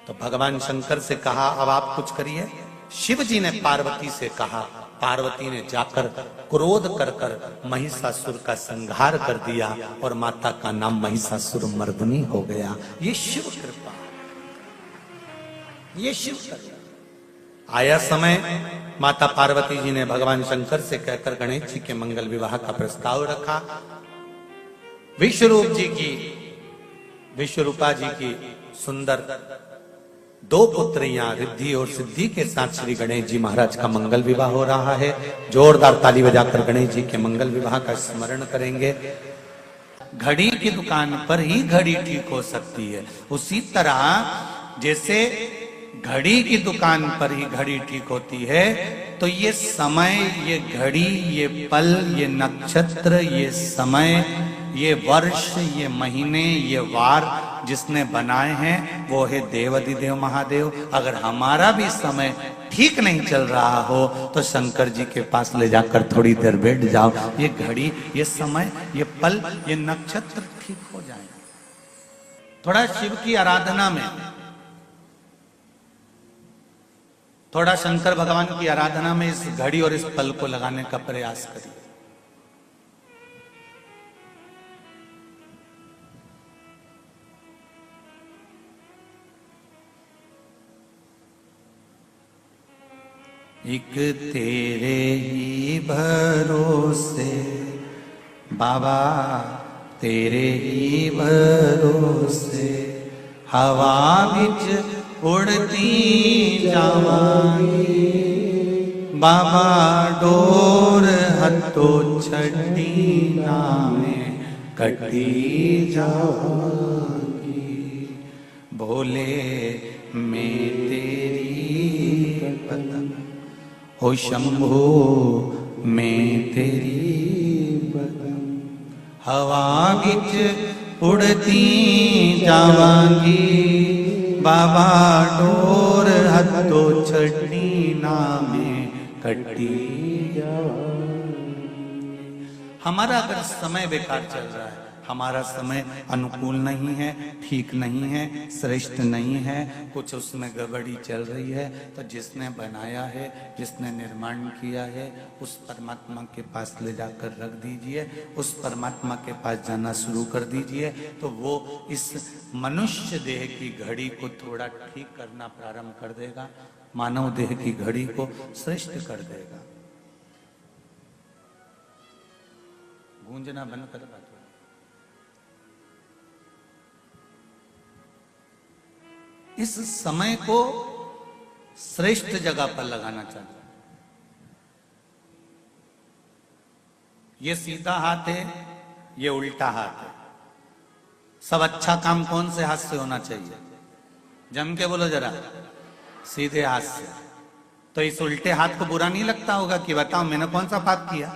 तो भगवान शंकर से कहा अब आप कुछ करिए। शिव जी ने पार्वती से कहा, पार्वती ने जाकर क्रोध कर कर महिषासुर का संहार कर दिया और माता का नाम महिषासुर मर्दनी हो गया। ये शिव कृपा, ये शिव कृपा। आया समय माता पार्वती जी ने भगवान शंकर से कहकर गणेश जी के मंगल विवाह का प्रस्ताव रखा। विश्वरूप जी की, विश्वरूपा जी की सुंदर दो पुत्रियां रिद्धि और सिद्धि के साथ श्री गणेश जी महाराज का मंगल विवाह हो रहा है। जोरदार ताली बजाकर गणेश जी के मंगल विवाह का स्मरण करेंगे। घड़ी की दुकान पर ही घड़ी ठीक हो सकती है, उसी तरह जैसे घड़ी की दुकान पर ही घड़ी ठीक होती है, तो ये समय, ये घड़ी, ये पल, ये नक्षत्र, ये समय, ये वर्ष, ये महीने, ये वार जिसने बनाए हैं वो है देवाधिदेव महादेव। अगर हमारा भी समय ठीक नहीं चल रहा हो तो शंकर जी के पास ले जाकर थोड़ी देर बैठ जाओ, ये घड़ी, ये समय, ये पल, ये नक्षत्र ठीक हो जाए। थोड़ा शिव की आराधना में, थोड़ा शंकर भगवान की आराधना में इस घड़ी और इस पल को लगाने का प्रयास करिए। एक तेरे ही भरोसे बाबा, तेरे ही भरोसे हवा बिच उड़ती जावांगी बाबा, डोर हथो छड़ी नामे कटी जावांगी। भोले मैं तेरी पतंग हो शंभो मैं तेरी बदन हवा बिच उड़ती जावांगी बाबा डोर हथो छड़ी ना में कटी हमारा अगर समय बेकार चल रहा है, हमारा समय अनुकूल नहीं है, ठीक नहीं है, श्रेष्ठ नहीं है, कुछ उसमें गड़बड़ी चल रही है, तो जिसने बनाया है, जिसने निर्माण किया है, उस परमात्मा के पास ले जाकर रख दीजिए, उस परमात्मा के पास जाना शुरू कर दीजिए, तो वो इस मनुष्य देह की घड़ी को थोड़ा ठीक करना प्रारंभ कर देगा, मानव देह की घड़ी को श्रेष्ठ कर देगा। गूंजना बंद कर बात। इस समय को श्रेष्ठ जगह पर लगाना चाहिए। ये सीधा हाथ है, ये उल्टा हाथ है। सब अच्छा काम कौन से हाथ से होना चाहिए? जम के बोलो जरा, सीधे हाथ से। तो इस उल्टे हाथ को बुरा नहीं लगता होगा कि बताओ मैंने कौन सा पाप किया?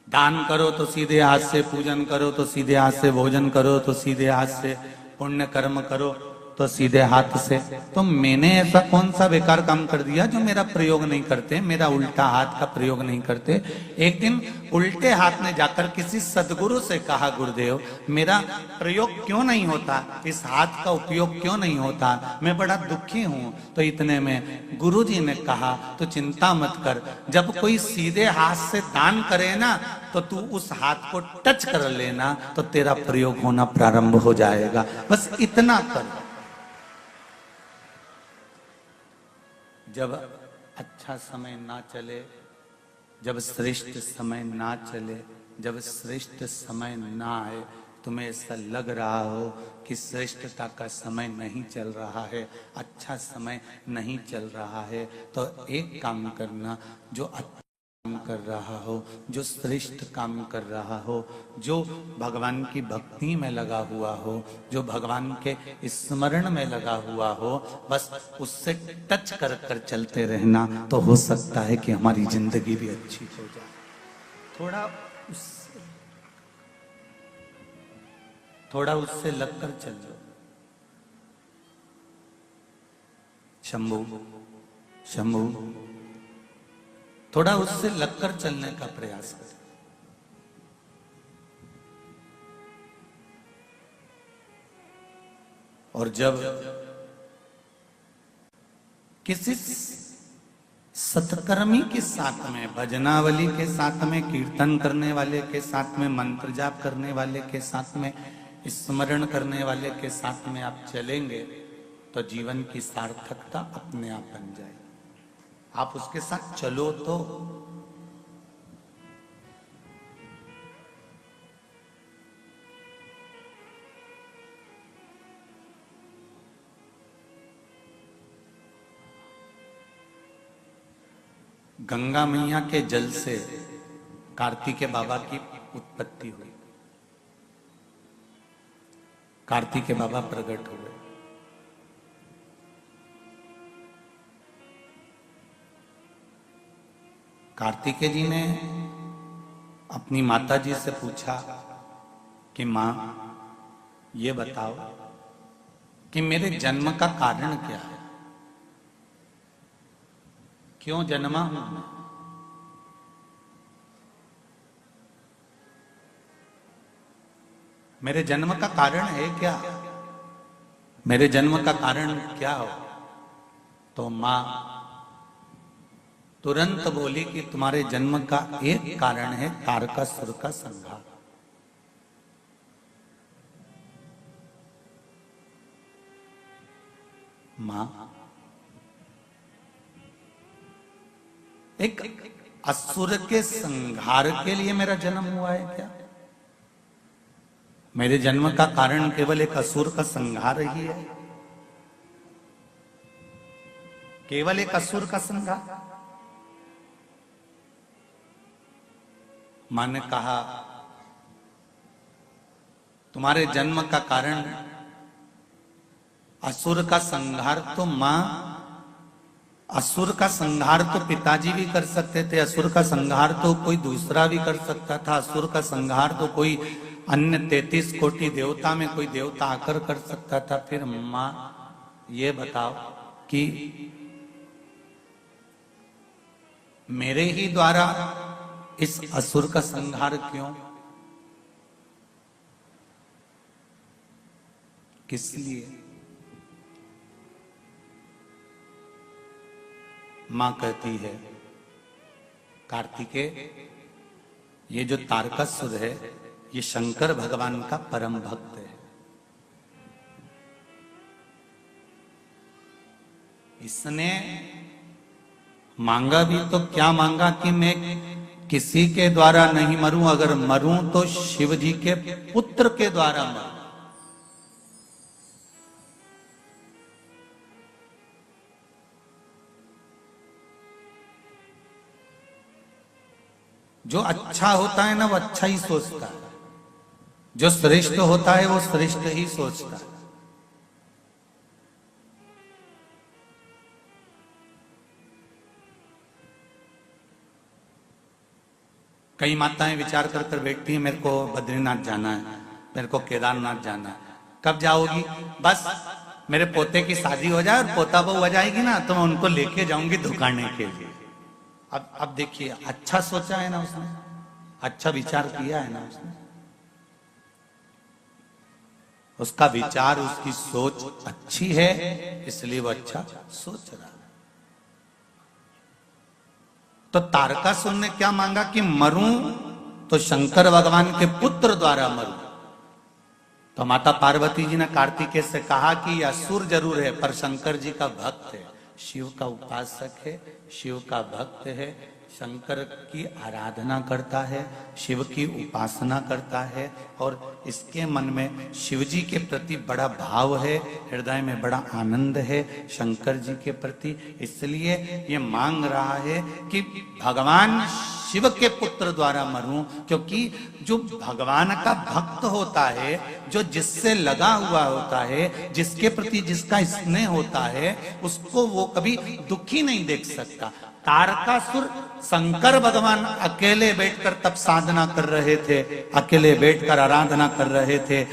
दान करो तो सीधे हाथ से, पूजन करो तो सीधे हाथ से, भोजन करो तो सीधे हाथ से, पुण्य कर्म करो तो सीधे हाथ से। तो मैंने ऐसा कौन सा बेकार काम कर दिया जो मेरा प्रयोग नहीं करते, मेरा उल्टा हाथ का प्रयोग नहीं करते? एक दिन उल्टे हाथ ने जाकर किसी सदगुरु से कहा, गुरुदेव मेरा प्रयोग क्यों नहीं होता, इस हाथ का उपयोग क्यों नहीं होता, मैं बड़ा दुखी हूं। तो इतने में गुरु जी ने कहा, तो चिंता मत कर, जब कोई सीधे हाथ से दान करे ना, तो तू उस हाथ को टच कर लेना, तो तेरा प्रयोग होना प्रारंभ हो जाएगा। बस इतना कर। जब अच्छा समय ना चले, जब श्रेष्ठ समय ना चले, जब श्रेष्ठ समय ना आए, तुम्हें ऐसा लग रहा हो कि श्रेष्ठता का समय नहीं चल रहा है, अच्छा समय नहीं चल रहा है, तो एक काम करना, जो अच्छा काम कर रहा हो, जो श्रेष्ठ काम कर रहा हो, जो भगवान की भक्ति में लगा हुआ हो, जो भगवान के स्मरण में लगा हुआ हो, बस उससे टच कर कर चलते रहना, तो हो सकता है कि हमारी जिंदगी भी अच्छी हो जाए। थोड़ा उससे लगकर चल लो। शंभू शंभू, थोड़ा उससे लगकर चलने का प्रयास करें। और जब किसी सत्कर्मी के साथ में, भजनावली के साथ में, कीर्तन करने वाले के साथ में, मंत्र जाप करने वाले के साथ में, स्मरण करने वाले के साथ में आप चलेंगे, तो जीवन की सार्थकता अपने आप बन जाएगी। आप उसके साथ चलो तो। गंगा मैया के जल से कार्तिकेय बाबा की उत्पत्ति हुई, कार्तिकेय बाबा प्रकट हुए। कार्तिकेय जी ने अपनी माता जी से पूछा कि मां, ये बताओ कि मेरे जन्म का कारण क्या है, क्यों जन्मा हूं मैं? मेरे जन्म का कारण है क्या? मेरे जन्म का कारण क्या हो? तो मां तुरंत बोली कि तुम्हारे जन्म का एक कारण है तारकासुर का संहार। मां, एक असुर के संहार के लिए मेरा जन्म हुआ है क्या? मेरे जन्म का कारण केवल एक असुर का संहार ही है? केवल एक असुर का संहार? मां ने कहा, तुम्हारे जन्म का कारण असुर का संहार तो मां असुर का संहार तो पिताजी भी कर सकते थे, असुर का संहार तो कोई दूसरा भी कर सकता था, असुर का संहार तो कोई अन्य 33 कोटि देवता में कोई देवता आकर कर सकता था। फिर मां ये बताओ कि मेरे ही द्वारा इस असुर का संहार क्यों, किस लिए? मां कहती है कार्तिकेय, ये जो तारकासुर है ये शंकर भगवान का परम भक्त है। इसने मांगा भी तो क्या मांगा कि मैं किसी के द्वारा नहीं मरूं, अगर मरूं तो शिव जी के पुत्र के द्वारा मरूं। जो अच्छा होता है ना वो अच्छा ही सोचता है, जो श्रेष्ठ होता है वो श्रेष्ठ ही सोचता है। कई माताएं विचार कर कर बैठती हैं, मेरे को बद्रीनाथ जाना है, मेरे को केदारनाथ जाना है। कब जाओगी? बस मेरे पोते की शादी हो जाए और पोता बहू आ जाएगी ना तो मैं उनको लेके जाऊंगी धुकाने के लिए। अब देखिए, अच्छा सोचा है ना उसने, अच्छा विचार किया है ना उसने, उसका विचार उसकी सोच अच्छी है इसलिए वो अच्छा सोच रहा है। तो तारकासुर ने क्या मांगा कि मरूं तो शंकर भगवान के पुत्र द्वारा मरूं। तो माता पार्वती जी ने कार्तिकेय से कहा कि यह असुर जरूर है पर शंकर जी का भक्त है, शिव का उपासक है, शिव का भक्त है, शंकर की आराधना करता है, शिव की उपासना करता है और इसके मन में शिव जी के प्रति बड़ा भाव है, हृदय में बड़ा आनंद है शंकर जी के प्रति। इसलिए ये मांग रहा है कि भगवान शिव के पुत्र द्वारा मरूं, क्योंकि जो भगवान का भक्त होता है, जो जिससे लगा हुआ होता है, जिसके प्रति जिसका स्नेह होता है, उसको वो कभी दुखी नहीं देख सकता। तारकासुर शंकर भगवान अकेले बैठकर तप साधना कर रहे थे, अकेले बैठकर आराधना कर रहे थे,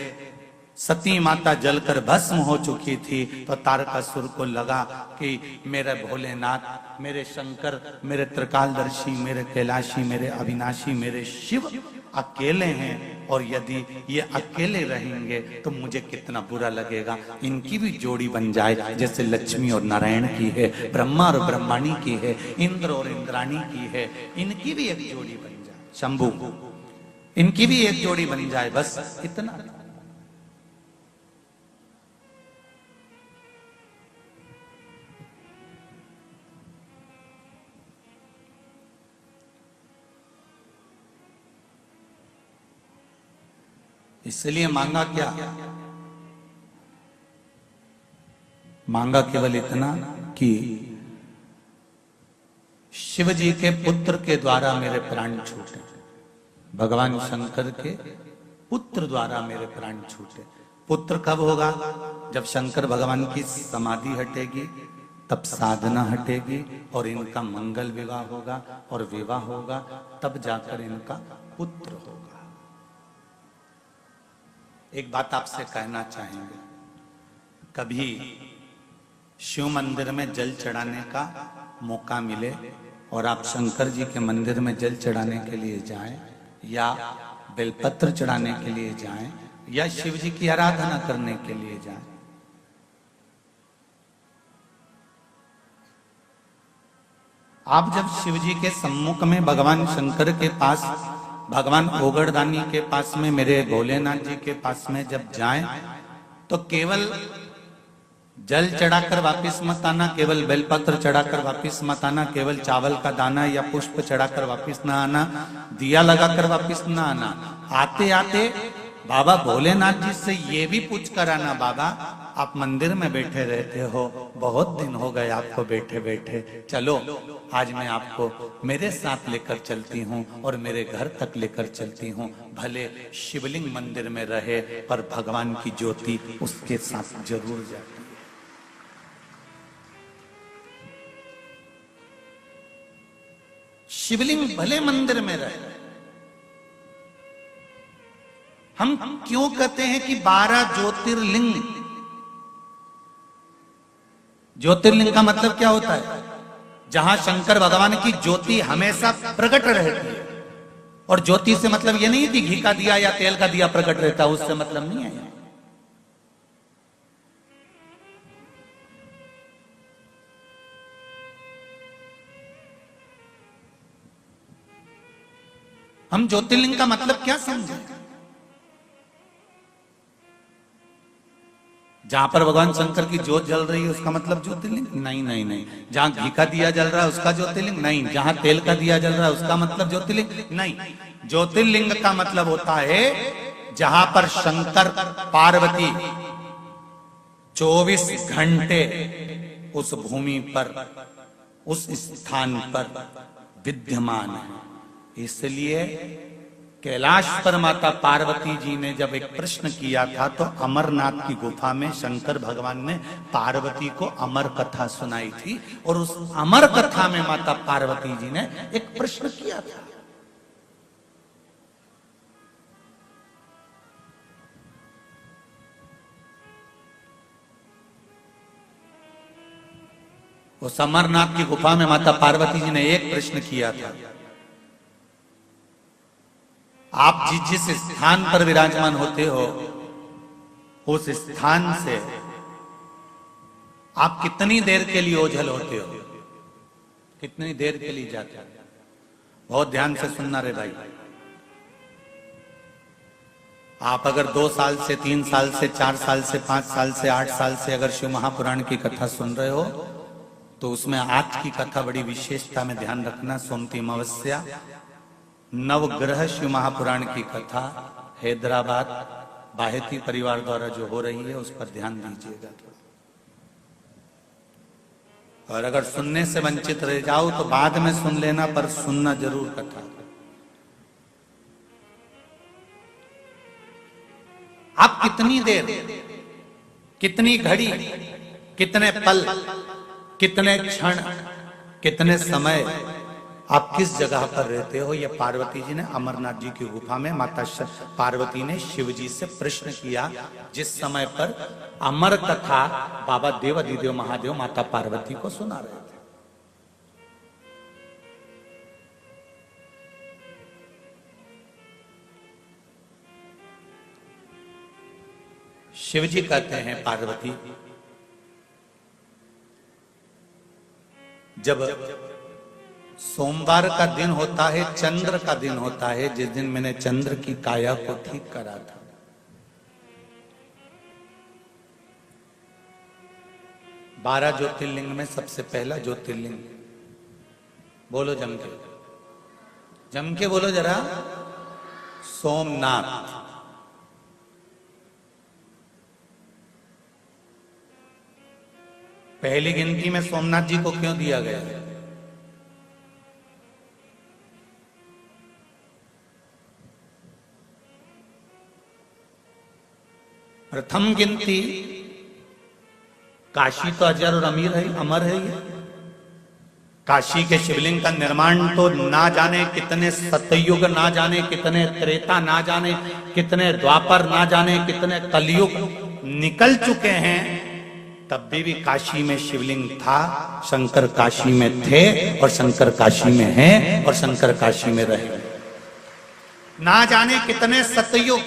सती माता जलकर भस्म हो चुकी थी। तो तारकासुर को लगा कि मेरे भोलेनाथ, मेरे शंकर, मेरे त्रिकालदर्शी, मेरे कैलाशी, मेरे अविनाशी, मेरे शिव अकेले हैं और यदि ये अकेले रहेंगे तो मुझे कितना बुरा लगेगा। इनकी भी जोड़ी बन जाए, जैसे लक्ष्मी और नारायण की है, ब्रह्मा और ब्रह्माणी की है, इंद्र और इंद्राणी की है, इनकी भी एक जोड़ी बन जाए, शंभु, इनकी भी एक जोड़ी बन जाए, बस इतना। इसलिए मांगा क्या? मांगा केवल इतना कि शिव जी के पुत्र के द्वारा मेरे प्राण छूटे, भगवान शंकर के पुत्र द्वारा मेरे प्राण छूटे। पुत्र कब होगा? जब शंकर भगवान की समाधि हटेगी, तब साधना हटेगी और इनका मंगल विवाह होगा, और विवाह होगा तब जाकर इनका पुत्र होगा। एक बात आपसे कहना चाहेंगे, कभी शिव मंदिर में जल चढ़ाने का मौका मिले और आप शंकर जी के मंदिर में जल चढ़ाने के लिए जाएं, या बेलपत्र चढ़ाने के लिए जाएं, या शिव जी की आराधना करने के लिए जाएं, आप जब शिव जी के सम्मुख में भगवान शंकर के पास, भगवान ओगड़दानी के पास में, मेरे भोलेनाथ जी के पास में जब जाएं तो केवल जल चढ़ाकर वापिस मत आना, केवल बेलपत्र चढ़ाकर वापिस मत आना, केवल चावल का दाना या पुष्प चढ़ाकर वापिस ना आना, दिया लगाकर वापिस ना आना। आते आते बाबा भोलेनाथ जी से ये भी पूछ कर आना, बाबा आप मंदिर में बैठे रहते हो, बहुत दिन हो गए आपको बैठे बैठे, चलो आज मैं आपको मेरे साथ लेकर चलती हूँ और मेरे घर तक लेकर चलती हूँ। भले शिवलिंग मंदिर में रहे पर भगवान की ज्योति उसके साथ जरूर जाती है। शिवलिंग भले मंदिर में रहे। हम क्यों कहते हैं कि 12 ज्योतिर्लिंग? ज्योतिर्लिंग का मतलब क्या होता है? जहां शंकर भगवान की ज्योति हमेशा प्रकट रहती है। और ज्योति से मतलब ये नहीं कि घी का दिया या तेल का दिया प्रकट रहता है, उससे मतलब नहीं है। हम ज्योतिर्लिंग का मतलब क्या समझे? जहां पर भगवान शंकर की ज्योत जल रही है उसका मतलब ज्योतिर्लिंग? नहीं नहीं नहीं। जहां घी का दिया जल रहा है उसका ज्योतिर्लिंग? नहीं। जहां तेल का दिया जल रहा है उसका मतलब ज्योतिर्लिंग? नहीं। ज्योतिर्लिंग का मतलब होता है जहां पर शंकर पार्वती 24 घंटे उस भूमि पर, उस स्थान पर विद्यमान है। इसलिए कैलाश पर माता पार्वती जी ने जब एक प्रश्न किया था तो अमरनाथ की गुफा में शंकर भगवान ने पार्वती को अमर कथा सुनाई थी। और उस अमर कथा में माता पार्वती जी ने एक प्रश्न किया था। उस अमरनाथ की गुफा में माता पार्वती जी ने एक प्रश्न किया था, आप जिस स्थान पर विराजमान होते हो उस स्थान से आप कितनी देर के लिए ओझल होते हो? कितनी देर के लिए जाते हो? बहुत ध्यान से सुनना रे भाई। आप अगर 2 साल से 3 साल से 4 साल से 5 साल से 8 साल से अगर शिव महापुराण की कथा सुन रहे हो तो उसमें आज की कथा बड़ी विशेषता में ध्यान रखना। सोमती अमावस्या नवग्रह शिव महापुराण की कथा हैदराबाद बाहेती परिवार द्वारा जो हो रही है उस पर ध्यान दीजिएगा। और अगर सुनने से वंचित रह जाओ तो बाद में सुन लेना, पर सुनना जरूर कथा। आप कितनी देर, कितनी घड़ी, कितने पल, कितने क्षण, कितने समय आप किस जगह पर रहते हो, यह पार्वती जी ने अमरनाथ जी की गुफा में माता पार्वती ने शिव जी से प्रश्न किया, जिस समय पर अमर कथा बाबा देवाधिदेव महादेव माता पार्वती को सुना रहे थे। शिव जी कहते हैं पार्वती, जब सोमवार का दिन होता है, चंद्र का दिन होता है, जिस दिन मैंने चंद्र की काया को ठीक करा था, 12 ज्योतिर्लिंग में सबसे पहला ज्योतिर्लिंग, बोलो जम के, जम के बोलो जरा, सोमनाथ। पहली गिनती में सोमनाथ जी को क्यों दिया गया? प्रथम गिनती काशी तो अजर और अमीर है, अमर है ये। काशी के शिवलिंग का निर्माण तो ना जाने कितने सतयुग, ना जाने कितने त्रेता, ना जाने कितने द्वापर, ना जाने कितने कलयुग निकल चुके हैं, तब भी काशी में शिवलिंग था। शंकर काशी में थे और शंकर काशी में हैं और शंकर काशी में रहे। ना जाने कितने सतयुग,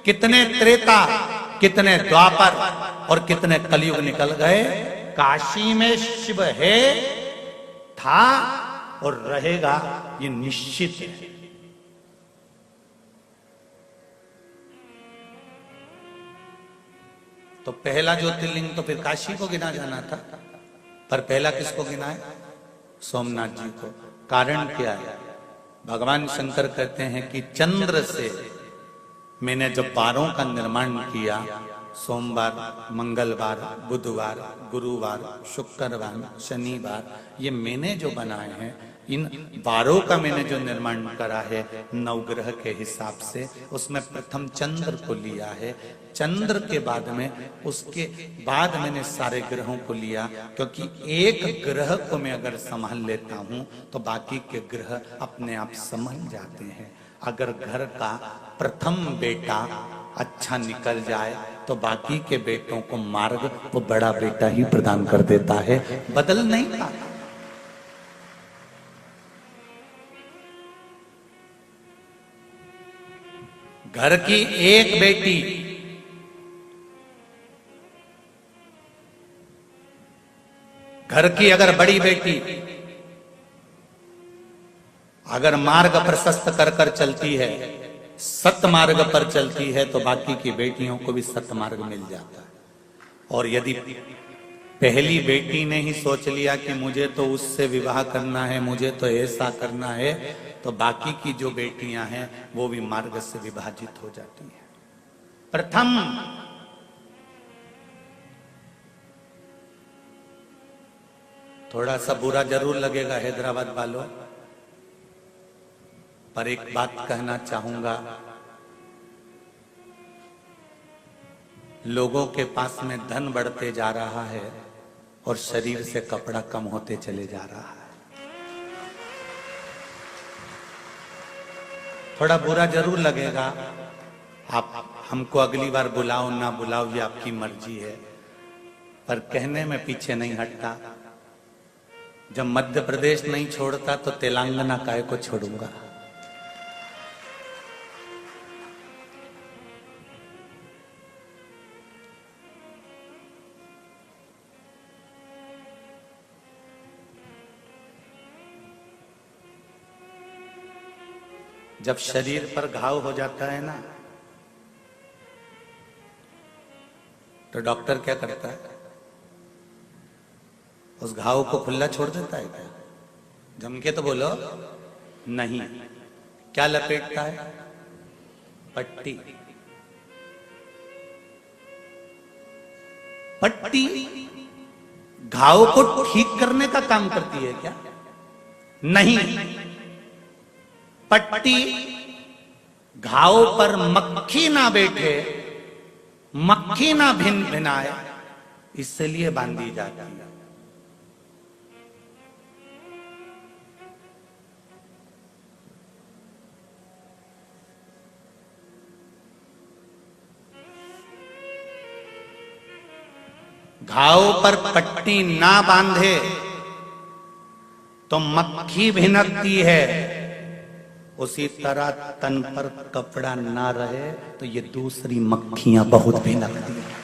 कितने त्रेता, कितने द्वापर और कितने कलयुग निकल गए, काशी में शिव है, था और रहेगा, ये निश्चित है। तो पहला ज्योतिर्लिंग तो फिर काशी को गिना जाना था, पर पहला किसको गिना है? सोमनाथ जी को। कारण क्या है? भगवान शंकर कहते हैं कि चंद्र से मैंने जब वारों का निर्माण किया, सोमवार, मंगलवार, बुधवार, गुरुवार, शुक्रवार, शनिवार, ये मैंने जो बनाए हैं, इन 12 का मैंने जो निर्माण करा है नवग्रह के हिसाब से, उसमें प्रथम चंद्र को लिया है, चंद्र के बाद में उसके बाद मैंने सारे ग्रहों को लिया, क्योंकि एक ग्रह को मैं अगर संभाल लेता हूं तो बाकी के ग्रह अपने आप संभल जाते हैं। अगर घर का प्रथम बेटा अच्छा निकल जाए तो बाकी के बेटों को मार्ग वो बड़ा बेटा ही प्रदान कर देता है, बदल नहीं पाता। घर की एक बेटी घर की अगर बड़ी बेटी अगर मार्ग प्रशस्त कर कर चलती है, सतमार्ग पर चलती है, तो बाकी की बेटियों को भी सतमार्ग मिल जाता है। और यदि पहली बेटी ने ही सोच लिया कि मुझे तो उससे विवाह करना है, मुझे तो ऐसा करना है, तो बाकी की जो बेटियां हैं वो भी मार्ग से विभाजित हो जाती हैं। प्रथम थोड़ा सा बुरा जरूर लगेगा हैदराबाद वालों, पर एक बात कहना चाहूंगा, लोगों के पास में धन बढ़ते जा रहा है और शरीर से कपड़ा कम होते चले जा रहा है। थोड़ा बुरा जरूर लगेगा, आप हमको अगली बार बुलाओ ना बुलाओ ये आपकी मर्जी है, पर कहने में पीछे नहीं हटता। जब मध्य प्रदेश नहीं छोड़ता तो तेलंगाना काय को छोड़ूंगा। जब शरीर पर घाव हो जाता है ना, तो डॉक्टर क्या करता है? उस घाव को खुला छोड़ देता है क्या? जम के तो बोलो नहीं। क्या लपेटता है? पट्टी। पट्टी घाव को ठीक करने का काम करती है क्या? नहीं। पट्टी घाव पर मक्खी ना बैठे, मक्खी ना भिन भिनाए, इसलिए बांधी जाती है। घाव पर पट्टी ना बांधे तो मक्खी भिनकती है, उसी तरह तन पर कपड़ा ना रहे तो ये दूसरी मक्खियां बहुत भिनकती हैं।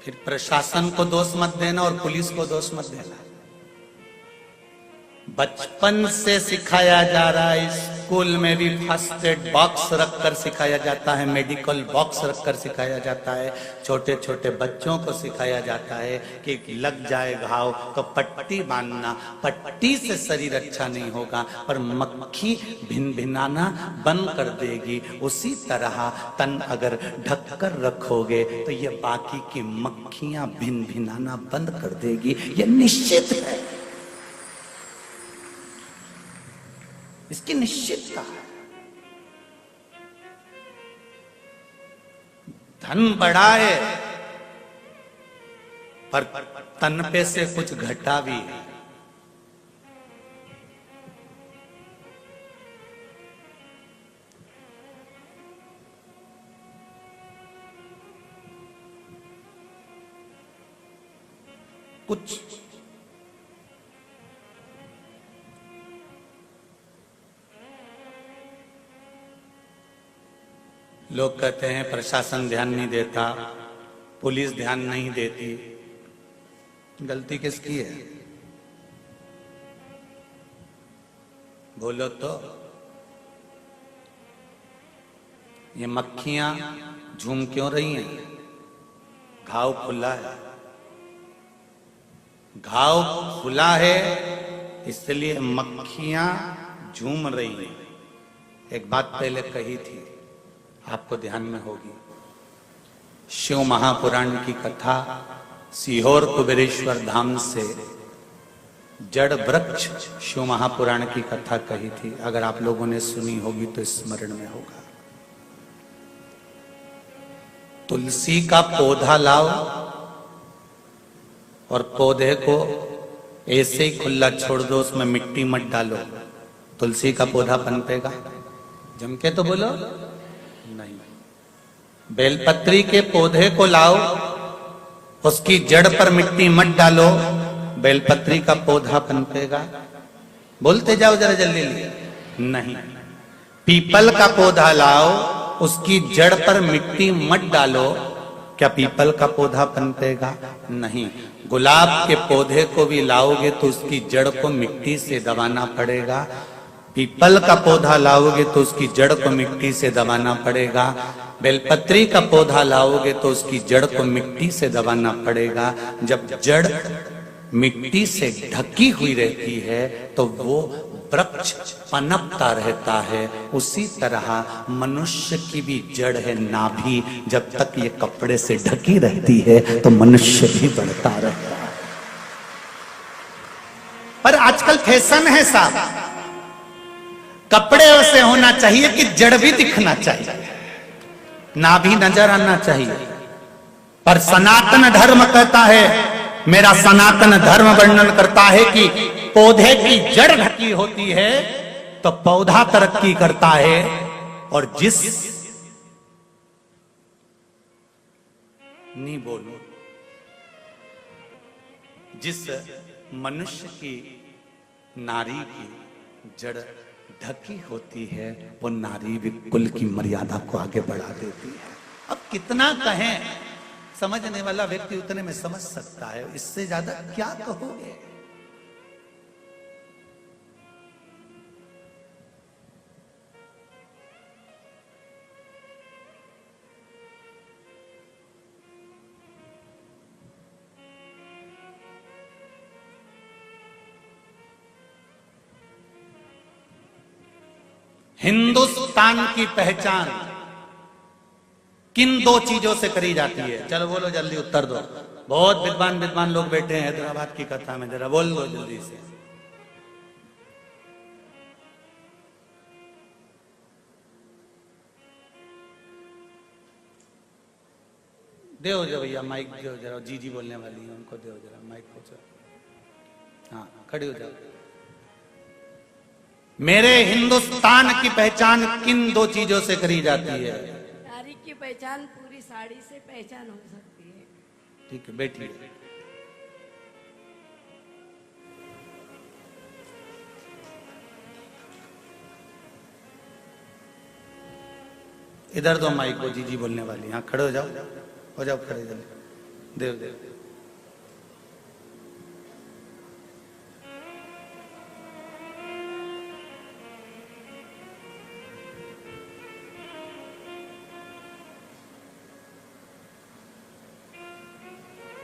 फिर प्रशासन को दोष मत देना और पुलिस को दोष मत देना। बचपन से सिखाया जा रहा है, स्कूल में भी फर्स्ट एड बॉक्स रखकर सिखाया जाता है, मेडिकल बॉक्स रखकर सिखाया जाता है, छोटे छोटे बच्चों को सिखाया जाता है कि लग जाए घाव तो पट्टी बांधना, पट्टी से शरीर अच्छा नहीं होगा पर मक्खी भिन भिनाना बंद कर देगी। उसी तरह तन अगर ढक कर रखोगे तो ये बाकी की मक्खियां भिन भिनाना बंद कर देगी, ये निश्चित है, इसकी निश्चितता है। धन बढ़ा है पर तन पे से कुछ घटा भी है। कुछ लोग कहते हैं प्रशासन ध्यान नहीं देता, पुलिस ध्यान नहीं देती। गलती किसकी है? बोलो तो। ये मक्खियां झूम क्यों रही हैं? घाव खुला है। घाव खुला है इसलिए मक्खियां झूम रही हैं। एक बात पहले कही थी, आपको ध्यान में होगी। शिव महापुराण की कथा सीहोर कुबेरेश्वर धाम से जड़ वृक्ष शिव महापुराण की कथा कही थी। अगर आप लोगों ने सुनी होगी तो स्मरण में होगा। तुलसी का पौधा लाओ और पौधे को ऐसे ही खुला छोड़ दो, उसमें मिट्टी मत डालो, तुलसी का पौधा पनपेगा? जम के तो बोलो नहीं। बेलपत्री के पौधे को लाओ, उसकी जड़ पर मिट्टी मत डालो, बेलपत्री का पौधा पनपेगा? बोलते जाओ जरा जल्दी नहीं। पीपल का पौधा लाओ, उसकी जड़ पर मिट्टी मत डालो, क्या पीपल का पौधा पनपेगा? नहीं। गुलाब के पौधे को भी लाओगे तो उसकी जड़ को मिट्टी से दबाना पड़ेगा। पीपल का पौधा लाओगे तो उसकी जड़ को मिट्टी से दबाना पड़ेगा। बेलपत्री का पौधा लाओगे तो उसकी जड़ को मिट्टी से दबाना पड़ेगा। जब जड़ मिट्टी से ढकी हुई रहती है तो वो वृक्ष पनपता रहता है। उसी तरह मनुष्य की भी जड़ है नाभि, जब तक ये कपड़े से ढकी रहती है तो मनुष्य भी बढ़ता रहता है। पर आजकल फैशन है साहब, कपड़े ऐसे होना चाहिए कि जड़ भी दिखना चाहिए, नाभि नजर आना चाहिए। पर सनातन धर्म कहता है, मेरा सनातन धर्म वर्णन करता है कि पौधे की जड़ ढकी होती है तो पौधा तरक्की करता है। और जिस मनुष्य की नारी की जड़ ढकी होती है वो नारी भी कुल की मर्यादा को आगे बढ़ा देती है। अब कितना कहें, समझने वाला व्यक्ति उतने में समझ सकता है, इससे ज्यादा क्या कहोगे। हिंदुस्तान की पहचान किन दो चीजों से करी जाती है? चलो बोलो जल्दी उत्तर दो। बहुत विद्वान लोग बैठे हैं हैदराबाद की कथा में, जरा बोल दो जल्दी से। दो जो भैया माइक दो जरा, जी बोलने वाली है उनको दो जरा माइक को। हाँ खड़ी हो जाओ। मेरे हिंदुस्तान की पहचान किन दो चीजों से करी जाती है? नारी की पहचान पूरी साड़ी से पहचान हो सकती है। ठीक है बैठिए। इधर दो माइक को, जी बोलने वाली। हाँ खड़े हो जाओ खड़े जल्दी। देव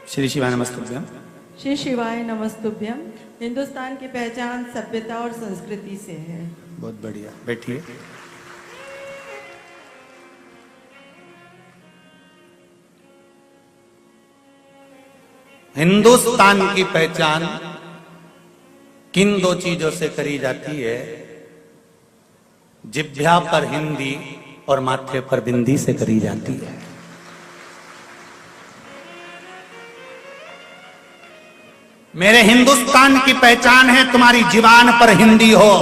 श्री शिवाय नमस्तुभ्यम। श्री शिवाय नमस्तुभ्यम। हिंदुस्तान की पहचान सभ्यता और संस्कृति से है। बहुत बढ़िया, बैठिए। हिंदुस्तान की पहचान किन दो चीजों से करी जाती है? जिह्वा पर हिंदी और माथे पर बिंदी से करी जाती है। मेरे हिंदुस्तान की पहचान है तुम्हारी जीवान पर हिंदी हो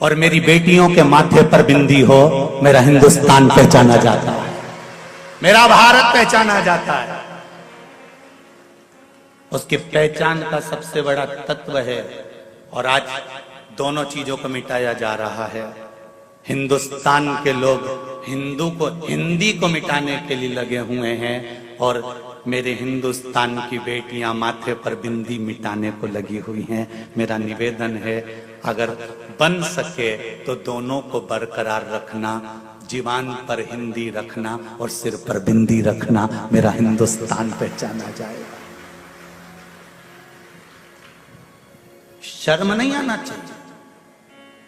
और मेरी बेटियों के माथे पर बिंदी हो। मेरा हिंदुस्तान पहचाना जाता है, मेरा भारत पहचाना जाता है। उसकी पहचान का सबसे बड़ा तत्व है और आज दोनों चीजों को मिटाया जा रहा है। हिंदुस्तान के लोग हिंदी को मिटाने के लिए लगे हुए हैं और मेरे हिंदुस्तान की बेटियां माथे पर बिंदी मिटाने को लगी हुई हैं। मेरा निवेदन है, अगर बन सके तो दोनों को बरकरार रखना, जीवान पर हिंदी रखना और सिर पर बिंदी रखना। मेरा हिंदुस्तान पहचाना जाएगा। शर्म नहीं आना चाहिए।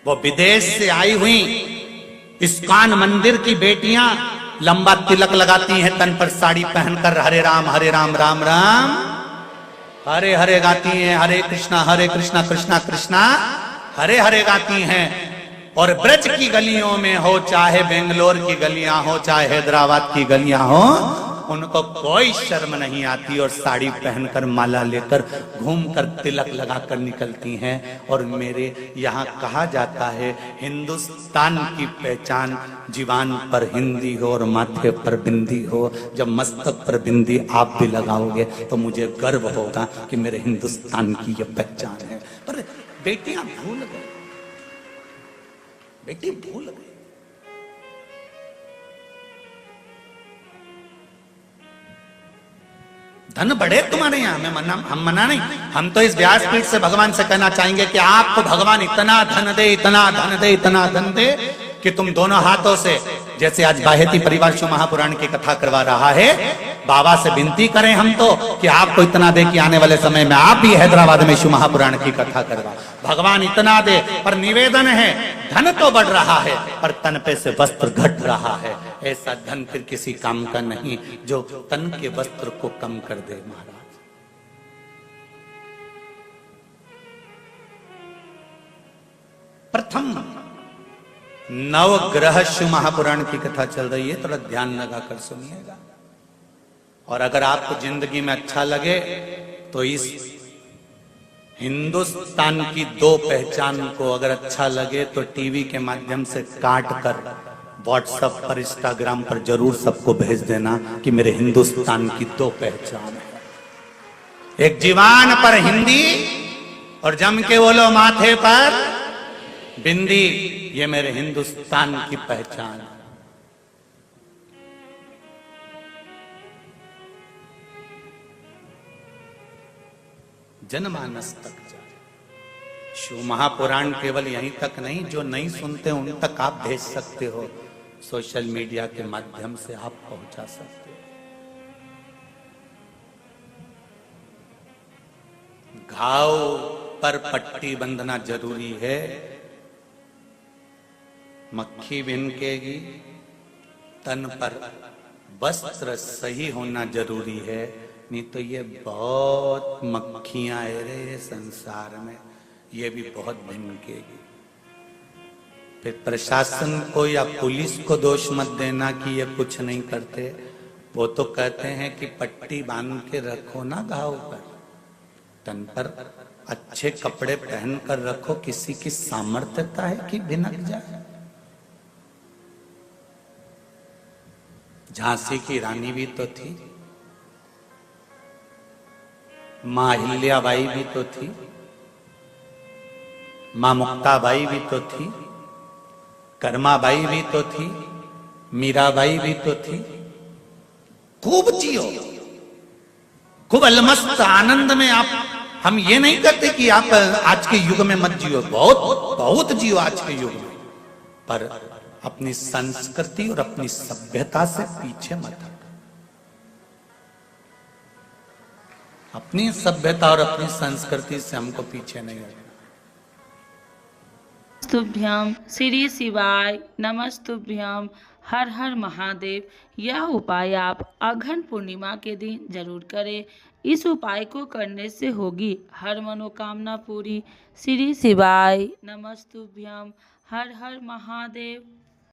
वो विदेश से आई हुई इस्कॉन मंदिर की बेटियां लंबा तिलक लगाती हैं तन पर साड़ी पहनकर, हरे राम राम राम हरे हरे गाती हैं, हरे कृष्णा कृष्णा कृष्णा हरे हरे गाती हैं। और ब्रज की गलियों में हो, चाहे बेंगलोर की गलियां हो, चाहे हैदराबाद की गलियां हो, उनको कोई शर्म नहीं आती और साड़ी पहनकर माला लेकर घूमकर तिलक लगाकर निकलती हैं। और मेरे यहाँ कहा जाता है हिंदुस्तान की पहचान जीवान पर हिंदी हो और माथे पर बिंदी हो। जब मस्तक पर बिंदी आप भी लगाओगे तो मुझे गर्व होगा कि मेरे हिंदुस्तान की यह पहचान है। पर बेटियां भूल गई, बेटी भूल गई। धन बढ़े तुम्हारे यहाँ, हम मना नहीं। हम तो इस व्यासपीठ से भगवान से कहना चाहेंगे कि आपको भगवान इतना धन दे, इतना धन दे, इतना धन दे कि तुम दोनों हाथों से, जैसे आज बाहेती परिवार शिव महापुराण की कथा करवा रहा है, बाबा से विनती करें हम तो कि आपको इतना दे कि आने वाले समय में आप भी हैदराबाद में शिव महापुराण की कथा करवा। भगवान इतना दे, पर निवेदन है धन तो बढ़ रहा है पर तन पे से वस्त्र घट रहा है। ऐसा धन फिर किसी काम का नहीं जो तन के वस्त्र को कम कर दे। महाराज प्रथम नवग्रह शिव महापुराण की कथा चल रही है, थोड़ा ध्यान लगाकर सुनिएगा। और अगर आपको जिंदगी में अच्छा लगे तो इस हिंदुस्तान की दो पहचान को अगर अच्छा लगे तो टीवी के माध्यम से काट कर व्हाट्सएप पर, इंस्टाग्राम पर जरूर सबको भेज देना कि मेरे हिंदुस्तान की दो पहचान है। एक जीवान पर हिंदी और जम के बोलो माथे पर बिंदी, ये मेरे हिंदुस्तान की पहचान है। जनमानस तक जाए। शिव महापुराण केवल यहीं तक नहीं, जो नहीं सुनते उन तक आप भेज सकते हो, सोशल मीडिया के माध्यम से आप पहुंचा सकते हो। घाव पर पट्टी बंधना जरूरी है, मक्खी भिनकेगी, तन पर वस्त्र सही होना जरूरी है, नहीं तो ये बहुत मक्खियां है रे संसार में, ये भी बहुत भिनकेगी। फिर प्रशासन को या पुलिस को दोष मत देना कि ये कुछ नहीं करते। वो तो कहते हैं कि पट्टी बांध के रखो ना घाव पर, तन पर अच्छे कपड़े पहन कर रखो। किसी की सामर्थ्यता है कि भिनक जाए। झांसी की रानी भी तो थी, मां अहिल्याबाई भी तो थी, मां मुक्ताबाई भी तो थी, कर्माबाई भी तो थी, मीराबाई भी तो थी। खूब जियो, खूब अलमस्त आनंद में आप। हम ये नहीं कहते कि आप आज के युग में मत जियो, बहुत बहुत जियो आज के युग में, पर अपनी संस्कृति और अपनी सभ्यता से पीछे मत हटो। अपनी सभ्यता और अपनी संस्कृति से हमको पीछे नहीं हटना। नमस्तुभ्यम श्री शिवाय नमस्तुभ्यम हर हर महादेव। यह उपाय आप अघन पूर्णिमा के दिन जरूर करें। इस उपाय को करने से होगी हर मनोकामना पूरी। श्री शिवाय नमस्तुभ्यम हर हर महादेव।